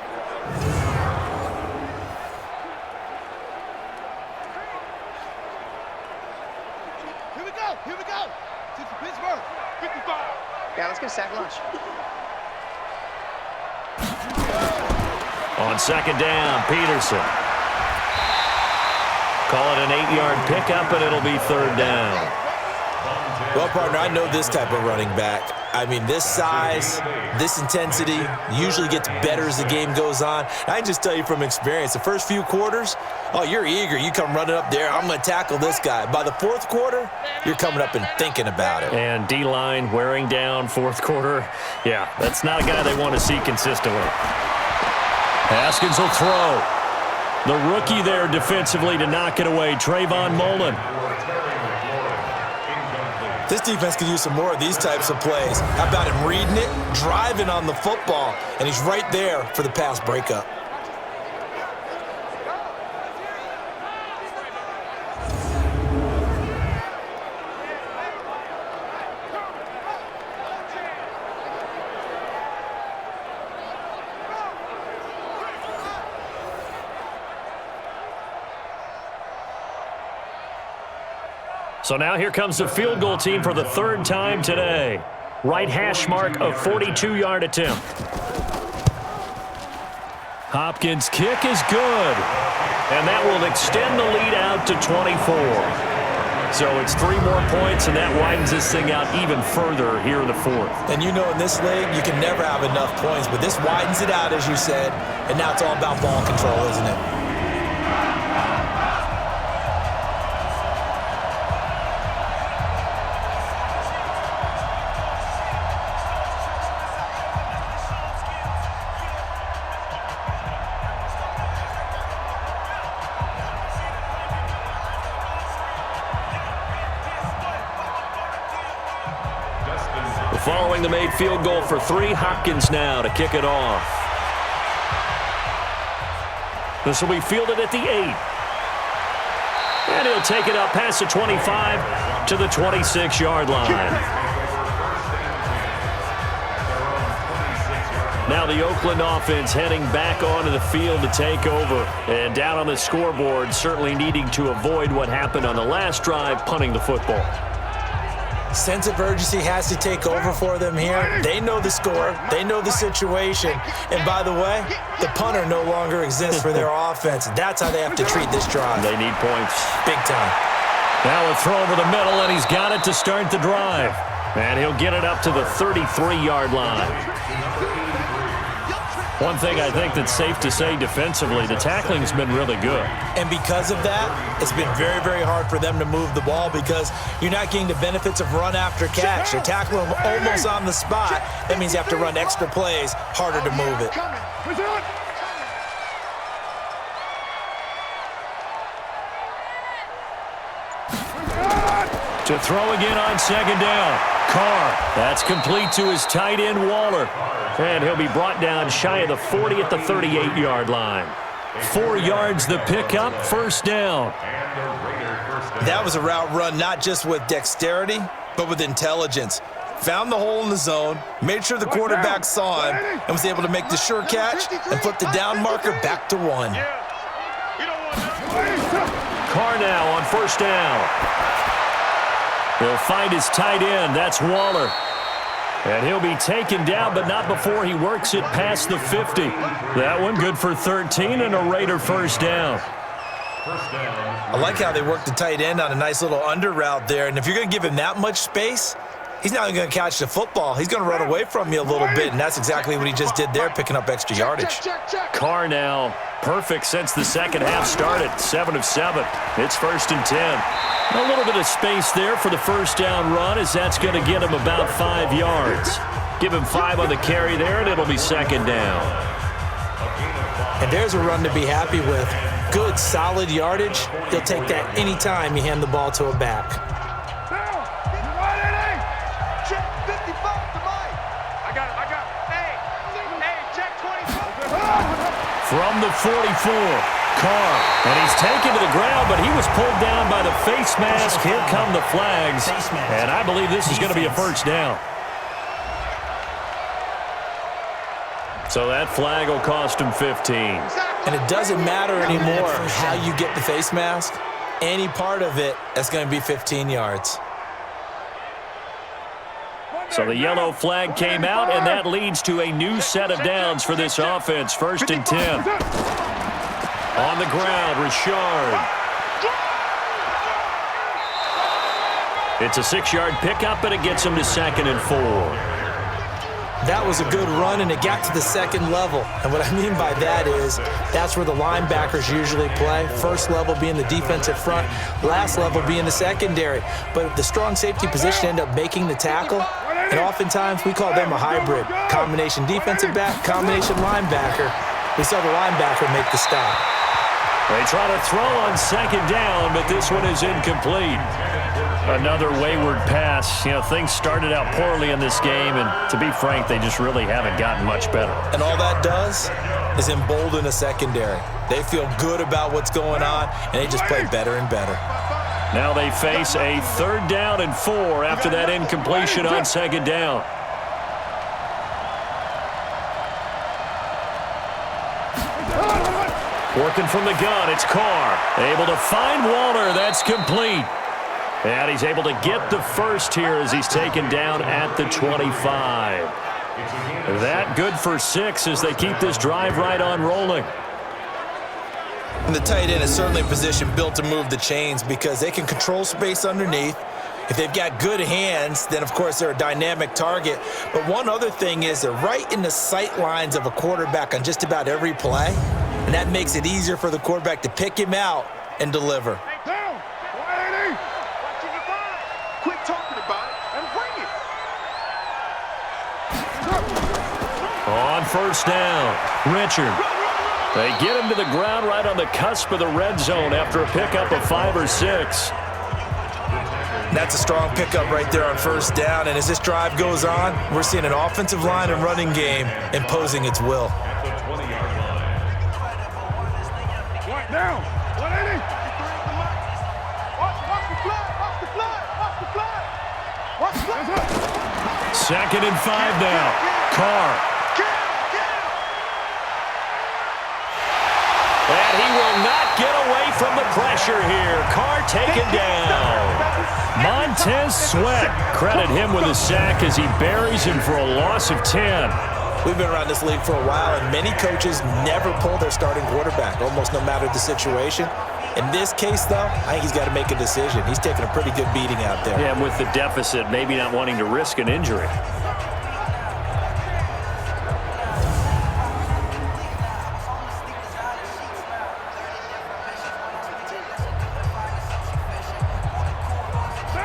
Here we go. To Pittsburgh. 55. Yeah, let's get a sack lunch. On second down, Peterson. Call it an 8-yard pickup, and it'll be third down. Well, partner, I know this type of running back. I mean, this size, this intensity usually gets better as the game goes on. I can just tell you from experience, the first few quarters, oh, you're eager. You come running up there, I'm going to tackle this guy. By the fourth quarter, you're coming up and thinking about it. And D-line wearing down fourth quarter. Yeah, that's not a guy they want to see consistently. Haskins will throw. The rookie there defensively to knock it away, Trayvon Mullen. This defense could use some more of these types of plays. How about him reading it, driving on the football, and he's right there for the pass breakup. So now here comes the field goal team for the third time today. Right hash mark of 42-yard attempt. Hopkins' kick is good. And that will extend the lead out to 24. So it's 3 more points, and that widens this thing out even further here in the fourth. And you know in this league, you can never have enough points, but this widens it out, as you said, and now it's all about ball control, isn't it? Following the made field goal for 3, Hopkins now to kick it off. This will be fielded at the 8. And he'll take it up past the 25 to the 26-yard line. Now the Oakland offense heading back onto the field to take over. And down on the scoreboard, certainly needing to avoid what happened on the last drive, punting the football. Sense of urgency has to take over for them here. They know the score. They know the situation. And by the way, the punter no longer exists for their offense. That's how they have to treat this drive. They need points. Big time. Now a throw over the middle, and he's got it to start the drive. And he'll get it up to the 33-yard line. One thing I think that's safe to say defensively, the tackling's been really good. And because of that, it's been very, very hard for them to move the ball because you're not getting the benefits of run after catch. You're tackling them almost on the spot. That means you have to run extra plays, harder to move it. To throw again on second down. Carr, that's complete to his tight end, Waller. And he'll be brought down shy of the 40 at the 38-yard line. 4 yards the pickup, first down. That was a route run not just with dexterity, but with intelligence. Found the hole in the zone, made sure the quarterback saw him, and was able to make the sure catch and flip the down marker back to 1. Carr now on first down. He'll find his tight end. That's Waller. And he'll be taken down, but not before he works it past the 50. That one good for 13 and a Raider first down. I like how they work the tight end on a nice little under route there. And if you're going to give him that much space, he's not going to catch the football. He's going to run away from you a little bit, and that's exactly what he just did there, picking up extra yardage. Carr now perfect since the second half started. 7 of 7. It's first and 10. A little bit of space there for the first down run, as that's going to get him about 5 yards. Give him 5 on the carry there, and it'll be second down. And there's a run to be happy with. Good, solid yardage. He'll take that any time you hand the ball to a back. From the 44, Carr, and he's taken to the ground, but he was pulled down by the face mask. Here come the flags, and I believe this is going to be a first down. So that flag will cost him 15. And it doesn't matter anymore how you get the face mask. Any part of it, that's going to be 15 yards. So the yellow flag came out, and that leads to a new set of downs for this offense. 1st and 10. On the ground, Richard. It's a 6-yard pickup, and it gets him to 2nd and 4. That was a good run, and it got to the 2nd level. And what I mean by that is that's where the linebackers usually play. First level being the defensive front, last level being the secondary. But the strong safety position ended up making the tackle, and oftentimes we call them a hybrid. Combination defensive back, combination linebacker. We saw the linebacker make the stop. They try to throw on 2nd down, but this one is incomplete. Another wayward pass. You know, things started out poorly in this game, and to be frank, they just really haven't gotten much better. And all that does is embolden a secondary. They feel good about what's going on, and they just play better and better. Now they face a 3rd down and 4 after that incompletion on 2nd down. Working from the gun, it's Carr. Able to find Walter. That's complete. And he's able to get the first here as he's taken down at the 25. That good for 6 as they keep this drive right on rolling. And the tight end is certainly a position built to move the chains because they can control space underneath. If they've got good hands, then of course they're a dynamic target. But one other thing is they're right in the sight lines of a quarterback on just about every play. And that makes it easier for the quarterback to pick him out and deliver. Quit talking about it and bring it. On 1st down, Richard. They get him to the ground right on the cusp of the red zone after a pickup of 5 or 6. That's a strong pickup right there on 1st down. And as this drive goes on, we're seeing an offensive line and running game imposing its will. Down. 180. Watch the flag. 2nd and 5 now. Carr. And he will not get away from the pressure here. Carr taken down. Montez Sweat. Credit him with a sack as he buries him for a loss of 10. We've been around this league for a while, and many coaches never pull their starting quarterback, almost no matter the situation. In this case, though, I think he's got to make a decision. He's taking a pretty good beating out there. Yeah, with the deficit, maybe not wanting to risk an injury.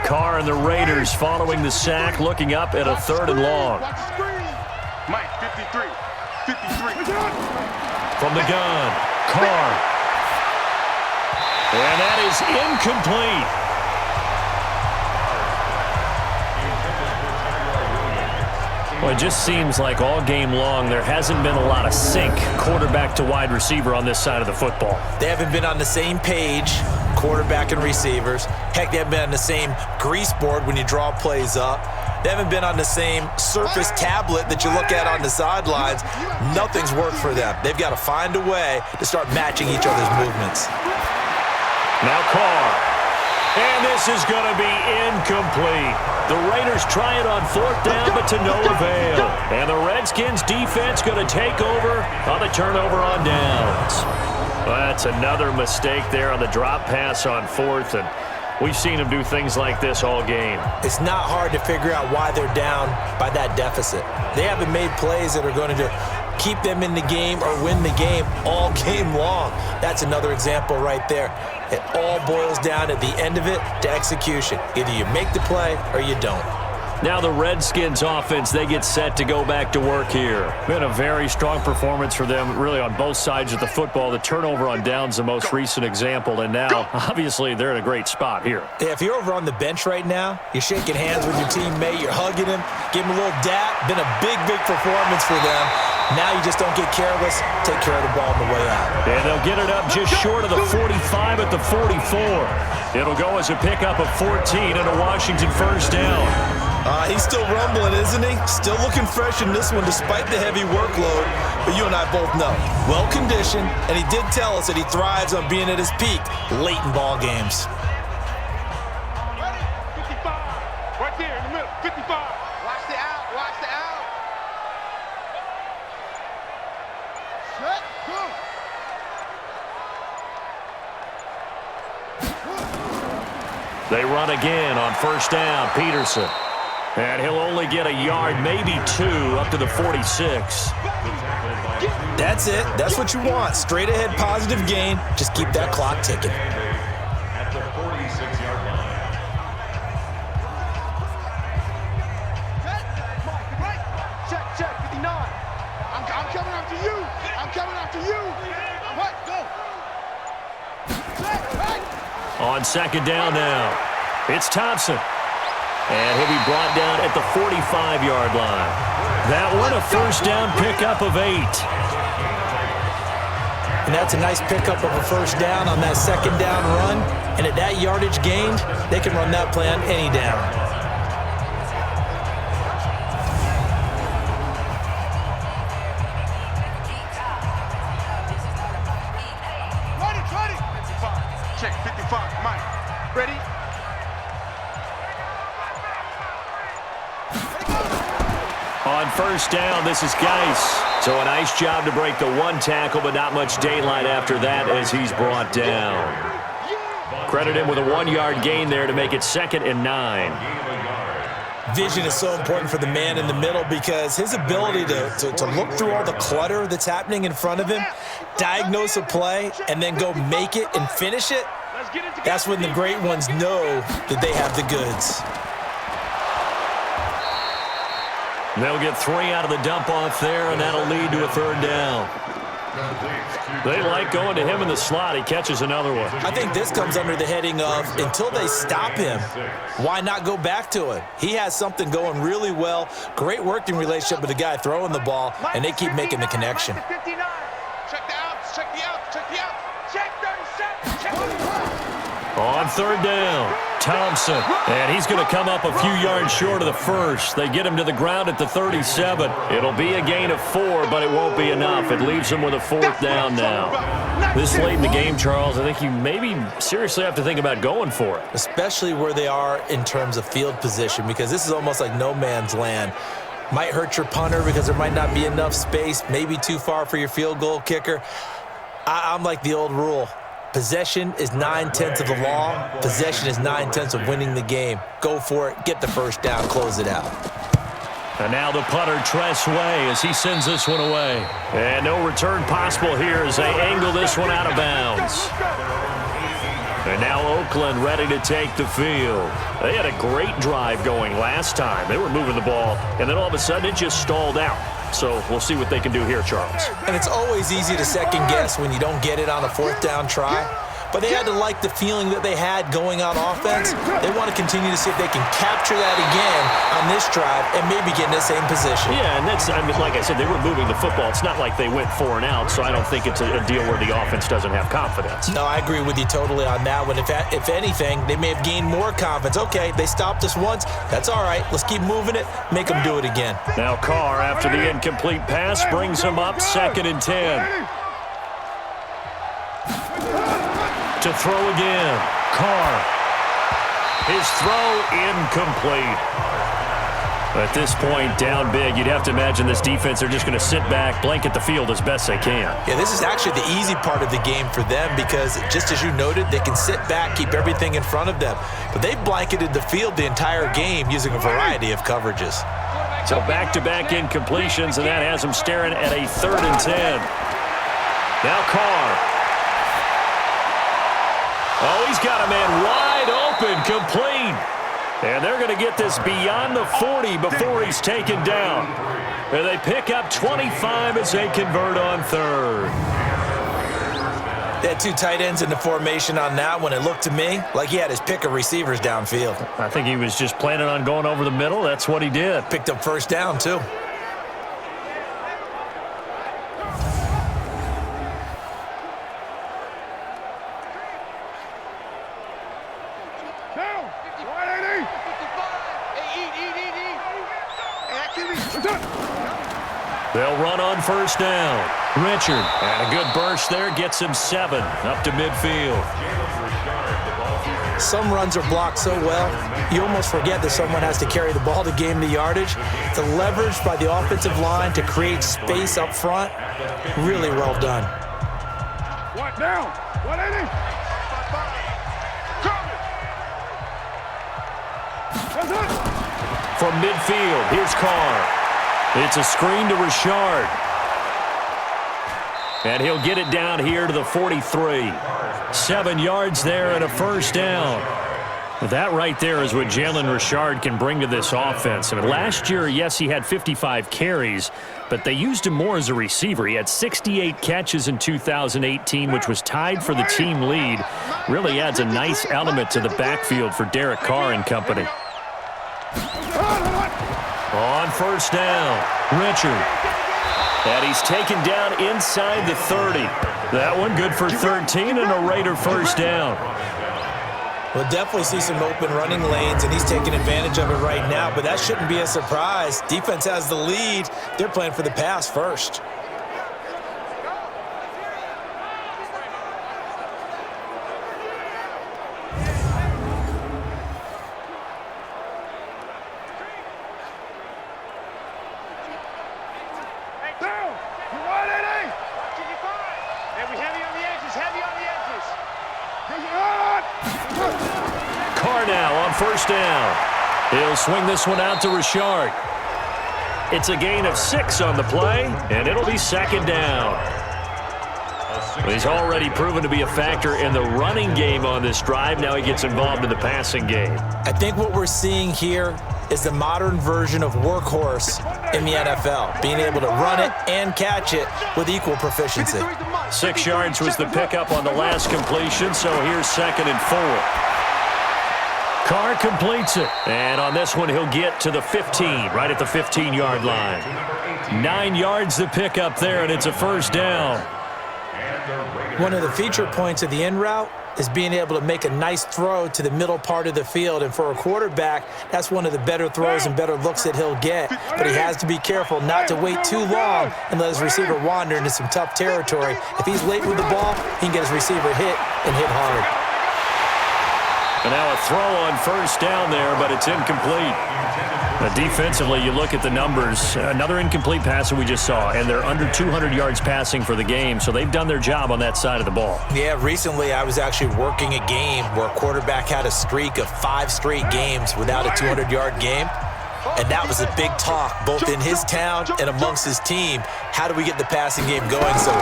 Carr and the Raiders following the sack, looking up at a 3rd and long. Mike, 53. From the gun, Carr. And that is incomplete. Well, it just seems like all game long there hasn't been a lot of sync quarterback to wide receiver on this side of the football. They haven't been on the same page, quarterback and receivers. Heck, they haven't been on the same grease board when you draw plays up. They haven't been on the same Surface tablet that you look at on the sidelines. Nothing's worked for them. They've got to find a way to start matching each other's movements. Now Carr. And this is going to be incomplete. The Raiders try it on 4th down, but to no avail. And the Redskins defense going to take over on the turnover on downs. Well, that's another mistake there on the drop pass on 4th, and we've seen them do things like this all game. It's not hard to figure out why they're down by that deficit. They haven't made plays that are going to keep them in the game or win the game all game long. That's another example right there. It all boils down at the end of it to execution. Either you make the play or you don't. Now the Redskins offense, they get set to go back to work here. Been a very strong performance for them, really on both sides of the football. The turnover on downs, the most recent example, and now, obviously, they're in a great spot here. Yeah, if you're over on the bench right now, you're shaking hands with your teammate, you're hugging him, give him a little dap. Been a big, big performance for them. Now you just don't get careless, take care of the ball on the way out. And they'll get it up just short of the 45 at the 44. It'll go as a pickup of 14 and a Washington 1st down. He's still rumbling, isn't he? Still looking fresh in this one despite the heavy workload. But you and I both know, well-conditioned, and he did tell us that he thrives on being at his peak late in ball games. Ready? 55. Right there in the middle. 55. Watch the They run again on first down. Peterson. And he'll only get a yard, maybe 2, up to the 46. That's it. That's what you want. Straight ahead positive gain. Just keep that clock ticking. At the 46-yard line. Check, 59. I'm coming after you. I'm coming after you. What? Go. On second down now, it's Thompson. And he'll be brought down at the 45-yard line. That one a first down pickup of 8. And that's a nice pickup of a first down on that second down run. And at that yardage gained, they can run that play on any down. Ready. 55. Check, 55. Mike. Ready? On first down, this is Geis. So a nice job to break the one tackle, but not much daylight after that as he's brought down. Credit him with a 1-yard gain there to make it 2nd and 9. Vision is so important for the man in the middle because his ability to look through all the clutter that's happening in front of him, diagnose a play, and then go make it and finish it, that's when the great ones know that they have the goods. They'll get 3 out of the dump-off there, and that'll lead to a 3rd down. They like going to him in the slot. He catches another one. I think this comes under the heading of until they stop him, why not go back to it? He has something going really well, great working relationship with the guy throwing the ball, and they keep making the connection. Check the outs, check the outs, check the outs. Check 37, check the On 3rd down, Thompson. And he's going to come up a few yards short of the first. They get him to the ground at the 37. It'll be a gain of 4, but it won't be enough. It leaves him with a 4th down now. This late in the game, Charles, I think you maybe seriously have to think about going for it. Especially where they are in terms of field position, because this is almost like no man's land. Might hurt your punter because there might not be enough space, maybe too far for your field goal kicker. I'm like the old rule. Possession is 9/10 of the law. Possession is 9/10 of winning the game. Go for it. Get the first down. Close it out. And now the punter, Tress Way, as he sends this one away. And no return possible here as they angle this one out of bounds. And now Oakland ready to take the field. They had a great drive going last time. They were moving the ball, and then all of a sudden it just stalled out. So we'll see what they can do here, Charles. And it's always easy to second guess when you don't get it on a 4th down try. But they had to like the feeling that they had going on offense. They want to continue to see if they can capture that again on this drive and maybe get in the same position. Yeah, and that's, I mean, like I said, they were moving the football. It's not like they went 4 and out, so I don't think it's a deal where the offense doesn't have confidence. No, I agree with you totally on that one. If anything, they may have gained more confidence. Okay, they stopped us once. That's all right. Let's keep moving it. Make them do it again. Now Carr, after the incomplete pass, brings him up 2nd and 10. To throw again. Carr. His throw incomplete. At this point, down big, you'd have to imagine this defense, they're just going to sit back, blanket the field as best they can. Yeah, this is actually the easy part of the game for them because, just as you noted, they can sit back, keep everything in front of them. But they've blanketed the field the entire game using a variety of coverages. So back-to-back incompletions, and that has them staring at a 3rd and 10. Now Carr. Oh, he's got a man wide open, complete. And they're going to get this beyond the 40 before he's taken down. And they pick up 25 as they convert on 3rd. They had 2 tight ends in the formation on that one. It looked to me like he had his pick of receivers downfield. I think he was just planning on going over the middle. That's what he did. Picked up first down, too. They'll run on first down. Richard, and a good burst there, gets him 7 up to midfield. Some runs are blocked so well, you almost forget that someone has to carry the ball to gain the yardage. The leverage by the offensive line to create space up front, really well done. What now? 180? from midfield. Here's Carr. It's a screen to Richard. And he'll get it down here to the 43. 7 yards there and a first down. That right there is what Jalen Richard can bring to this offense. I mean, last year, yes, he had 55 carries, but they used him more as a receiver. He had 68 catches in 2018, which was tied for the team lead. Really adds a nice element to the backfield for Derek Carr and company. On first down, Richard. And he's taken down inside the 30. That one good for 13 and a Raider first down. We'll definitely see some open running lanes, and he's taking advantage of it right now, but that shouldn't be a surprise. Defense has the lead. They're playing for the pass first. First down. He'll swing this one out to Richard. It's a gain of 6 on the play, and it'll be second down. He's already proven to be a factor in the running game on this drive. Now he gets involved in the passing game. I think what we're seeing here is the modern version of workhorse in the NFL, being able to run it and catch it with equal proficiency. 6 yards was the pickup on the last completion, so here's 2nd and 4. Carr completes it. And on this one, he'll get to the 15, right at the 15-yard line. 9 yards to pick up there, and it's a first down. One of the feature points of the in route is being able to make a nice throw to the middle part of the field. And for a quarterback, that's one of the better throws and better looks that he'll get. But he has to be careful not to wait too long and let his receiver wander into some tough territory. If he's late with the ball, he can get his receiver hit and hit hard. And now a throw on first down there, but it's incomplete. Defensively, you look at the numbers. Another incomplete pass that we just saw, and they're under 200 yards passing for the game, so they've done their job on that side of the ball. Yeah, recently I was actually working a game where a quarterback had a streak of 5 straight games without a 200-yard game, and that was a big talk both in his town and amongst his team. How do we get the passing game going? So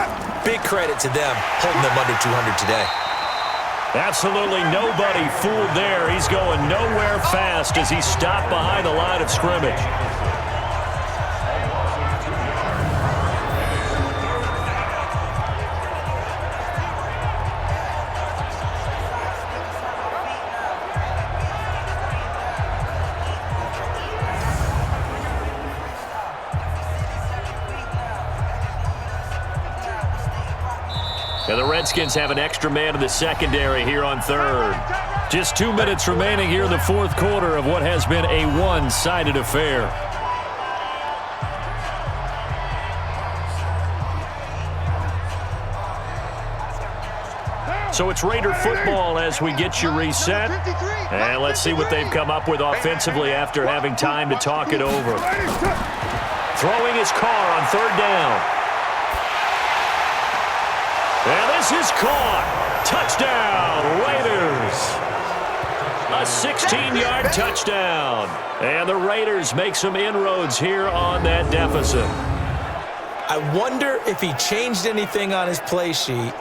big credit to them holding them under 200 today. Absolutely nobody fooled there. He's going nowhere fast as he stopped behind the line of scrimmage. And the Redskins have an extra man in the secondary here on third. Just 2 minutes remaining here in the fourth quarter of what has been a one-sided affair. So it's Raider football as we get you reset. And let's see what they've come up with offensively after having time to talk it over. Throwing his Carr on third down. And this is caught. Touchdown, Raiders. A 16-yard touchdown. And the Raiders make some inroads here on that deficit. I wonder if he changed anything on his play sheet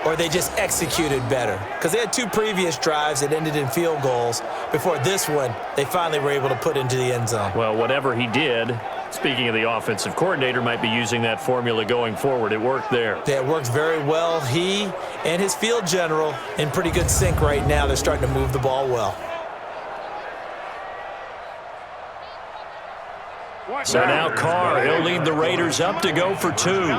or they just executed better. Because they had 2 previous drives that ended in field goals. Before this one, they finally were able to put into the end zone. Well, whatever he did, speaking of the offensive coordinator, might be using that formula going forward. It worked there. Yeah, it worked very well. He and his field general in pretty good sync right now. They're starting to move the ball well. So now Carr, he'll lead the Raiders up to go for 2.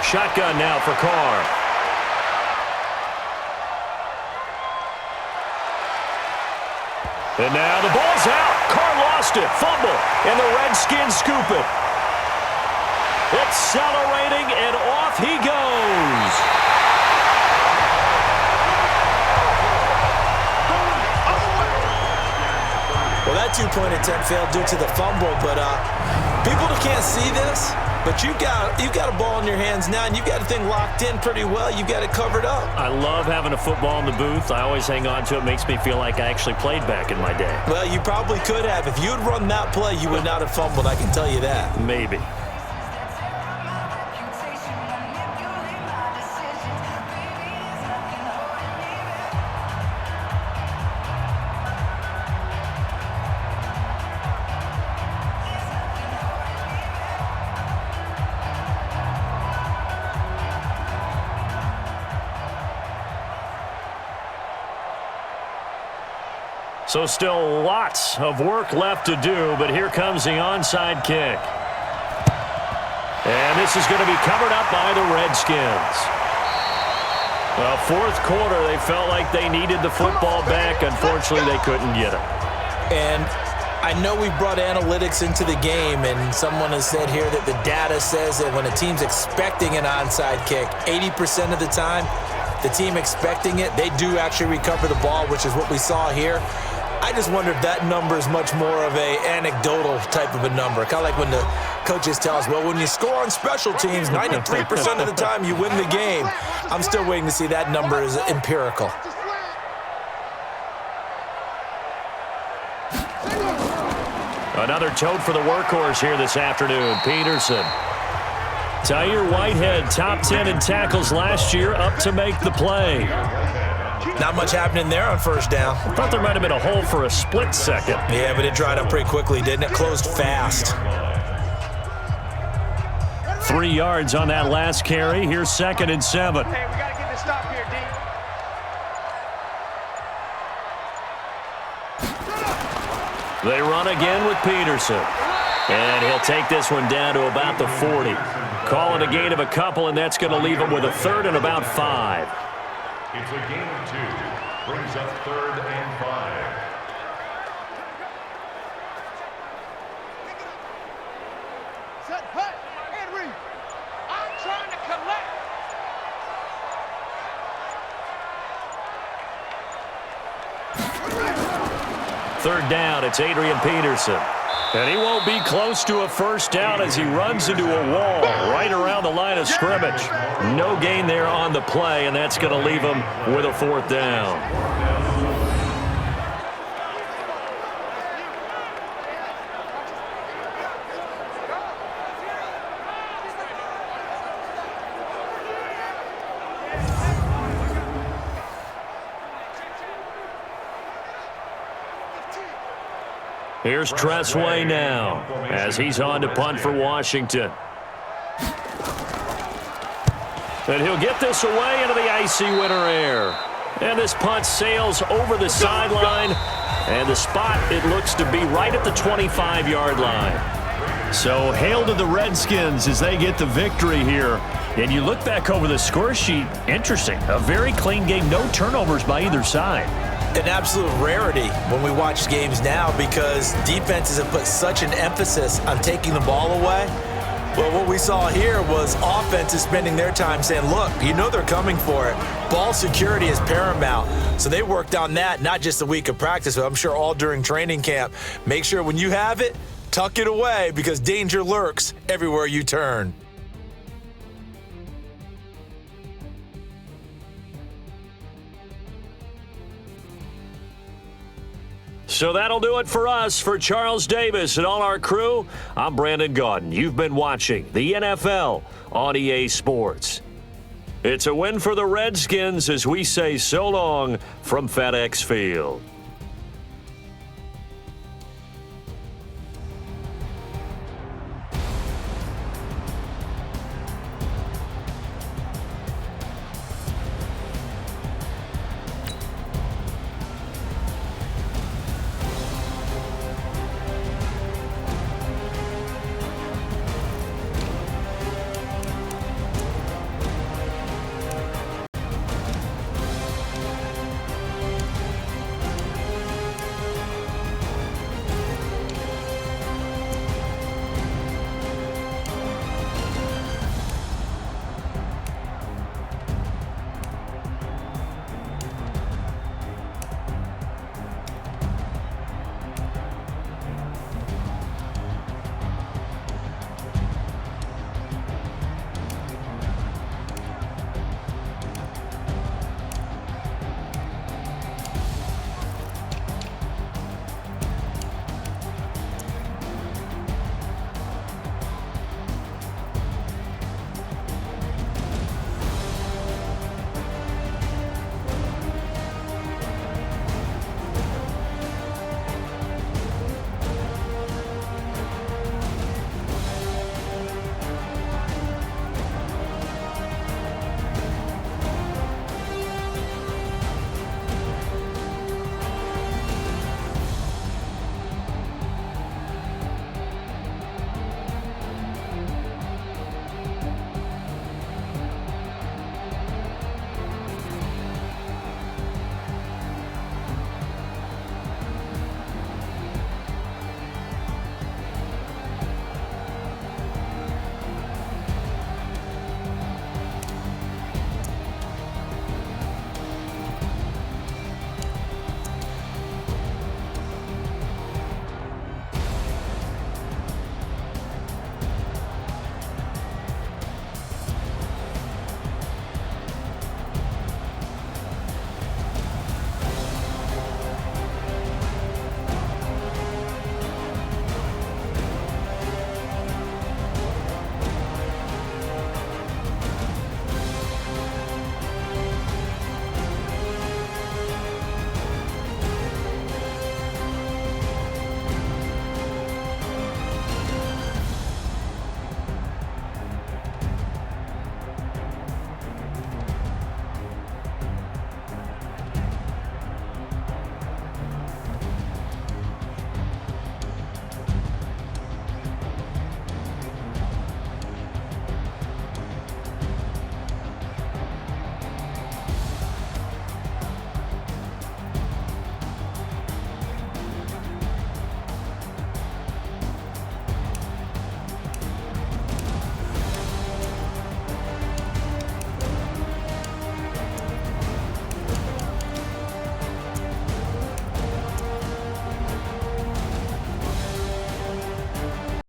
Shotgun now for Carr. And now the ball's out. Carr lost it. Fumble. And the Redskins scoop it. Accelerating, and off he goes. Well, that 2-point attempt failed due to the fumble, but people that can't see this, But you've got a ball in your hands now, and you've got the thing locked in pretty well. You've got it covered up. I love having a football in the booth. I always hang on to it. Makes me feel like I actually played back in my day. Well, you probably could have. If you had run that play, you would not have fumbled. I can tell you that. Maybe. So still lots of work left to do, but here comes the onside kick. And this is going to be covered up by the Redskins. Well, fourth quarter, they felt like they needed the football back. Unfortunately, they couldn't get it. And I know we brought analytics into the game, and someone has said here that the data says that when a team's expecting an onside kick, 80% of the time, the team expecting it, they do actually recover the ball, which is what we saw here. I just wonder if that number is much more of a anecdotal type of a number. Kind of like when the coaches tell us, well, when you score on special teams, 93% of the time you win the game. I'm still waiting to see that number is empirical. Another tote for the workhorse here this afternoon, Peterson. Tyre Whitehead, top 10 in tackles last year, up to make the play. Not much happening there on first down. I thought there might have been a hole for a split second. Yeah, but it dried up pretty quickly, didn't it? Closed fast. 3 yards on that last carry. Here's 2nd and 7. Hey, we got to get this stop here, D. They run again with Peterson. And he'll take this one down to about the 40. Call it a gain of a couple, and that's going to leave him with a 3rd and about 5. It's a gain of 2. Brings up 3rd and 5. Set, hut, and read. I'm trying to collect. Third down, it's Adrian Peterson. And he won't be close to a first down as he runs into a wall right around the line of scrimmage. No gain there on the play, and that's going to leave him with a 4th down. Here's Tressway now as he's on to punt for Washington. And he'll get this away into the icy winter air. And this punt sails over the sideline. And the spot, it looks to be right at the 25-yard line. So hail to the Redskins as they get the victory here. And you look back over the score sheet, interesting. A very clean game, no turnovers by either side. An absolute rarity when we watch games now because defenses have put such an emphasis on taking the ball away. Well, what we saw here was offenses spending their time saying, look, you know they're coming for it. Ball security is paramount. So they worked on that, not just a week of practice, but I'm sure all during training camp. Make sure when you have it, tuck it away because danger lurks everywhere you turn. So that'll do it for us. For Charles Davis and all our crew, I'm Brandon Gaudin. You've been watching the NFL on EA Sports. It's a win for the Redskins as we say so long from FedEx Field.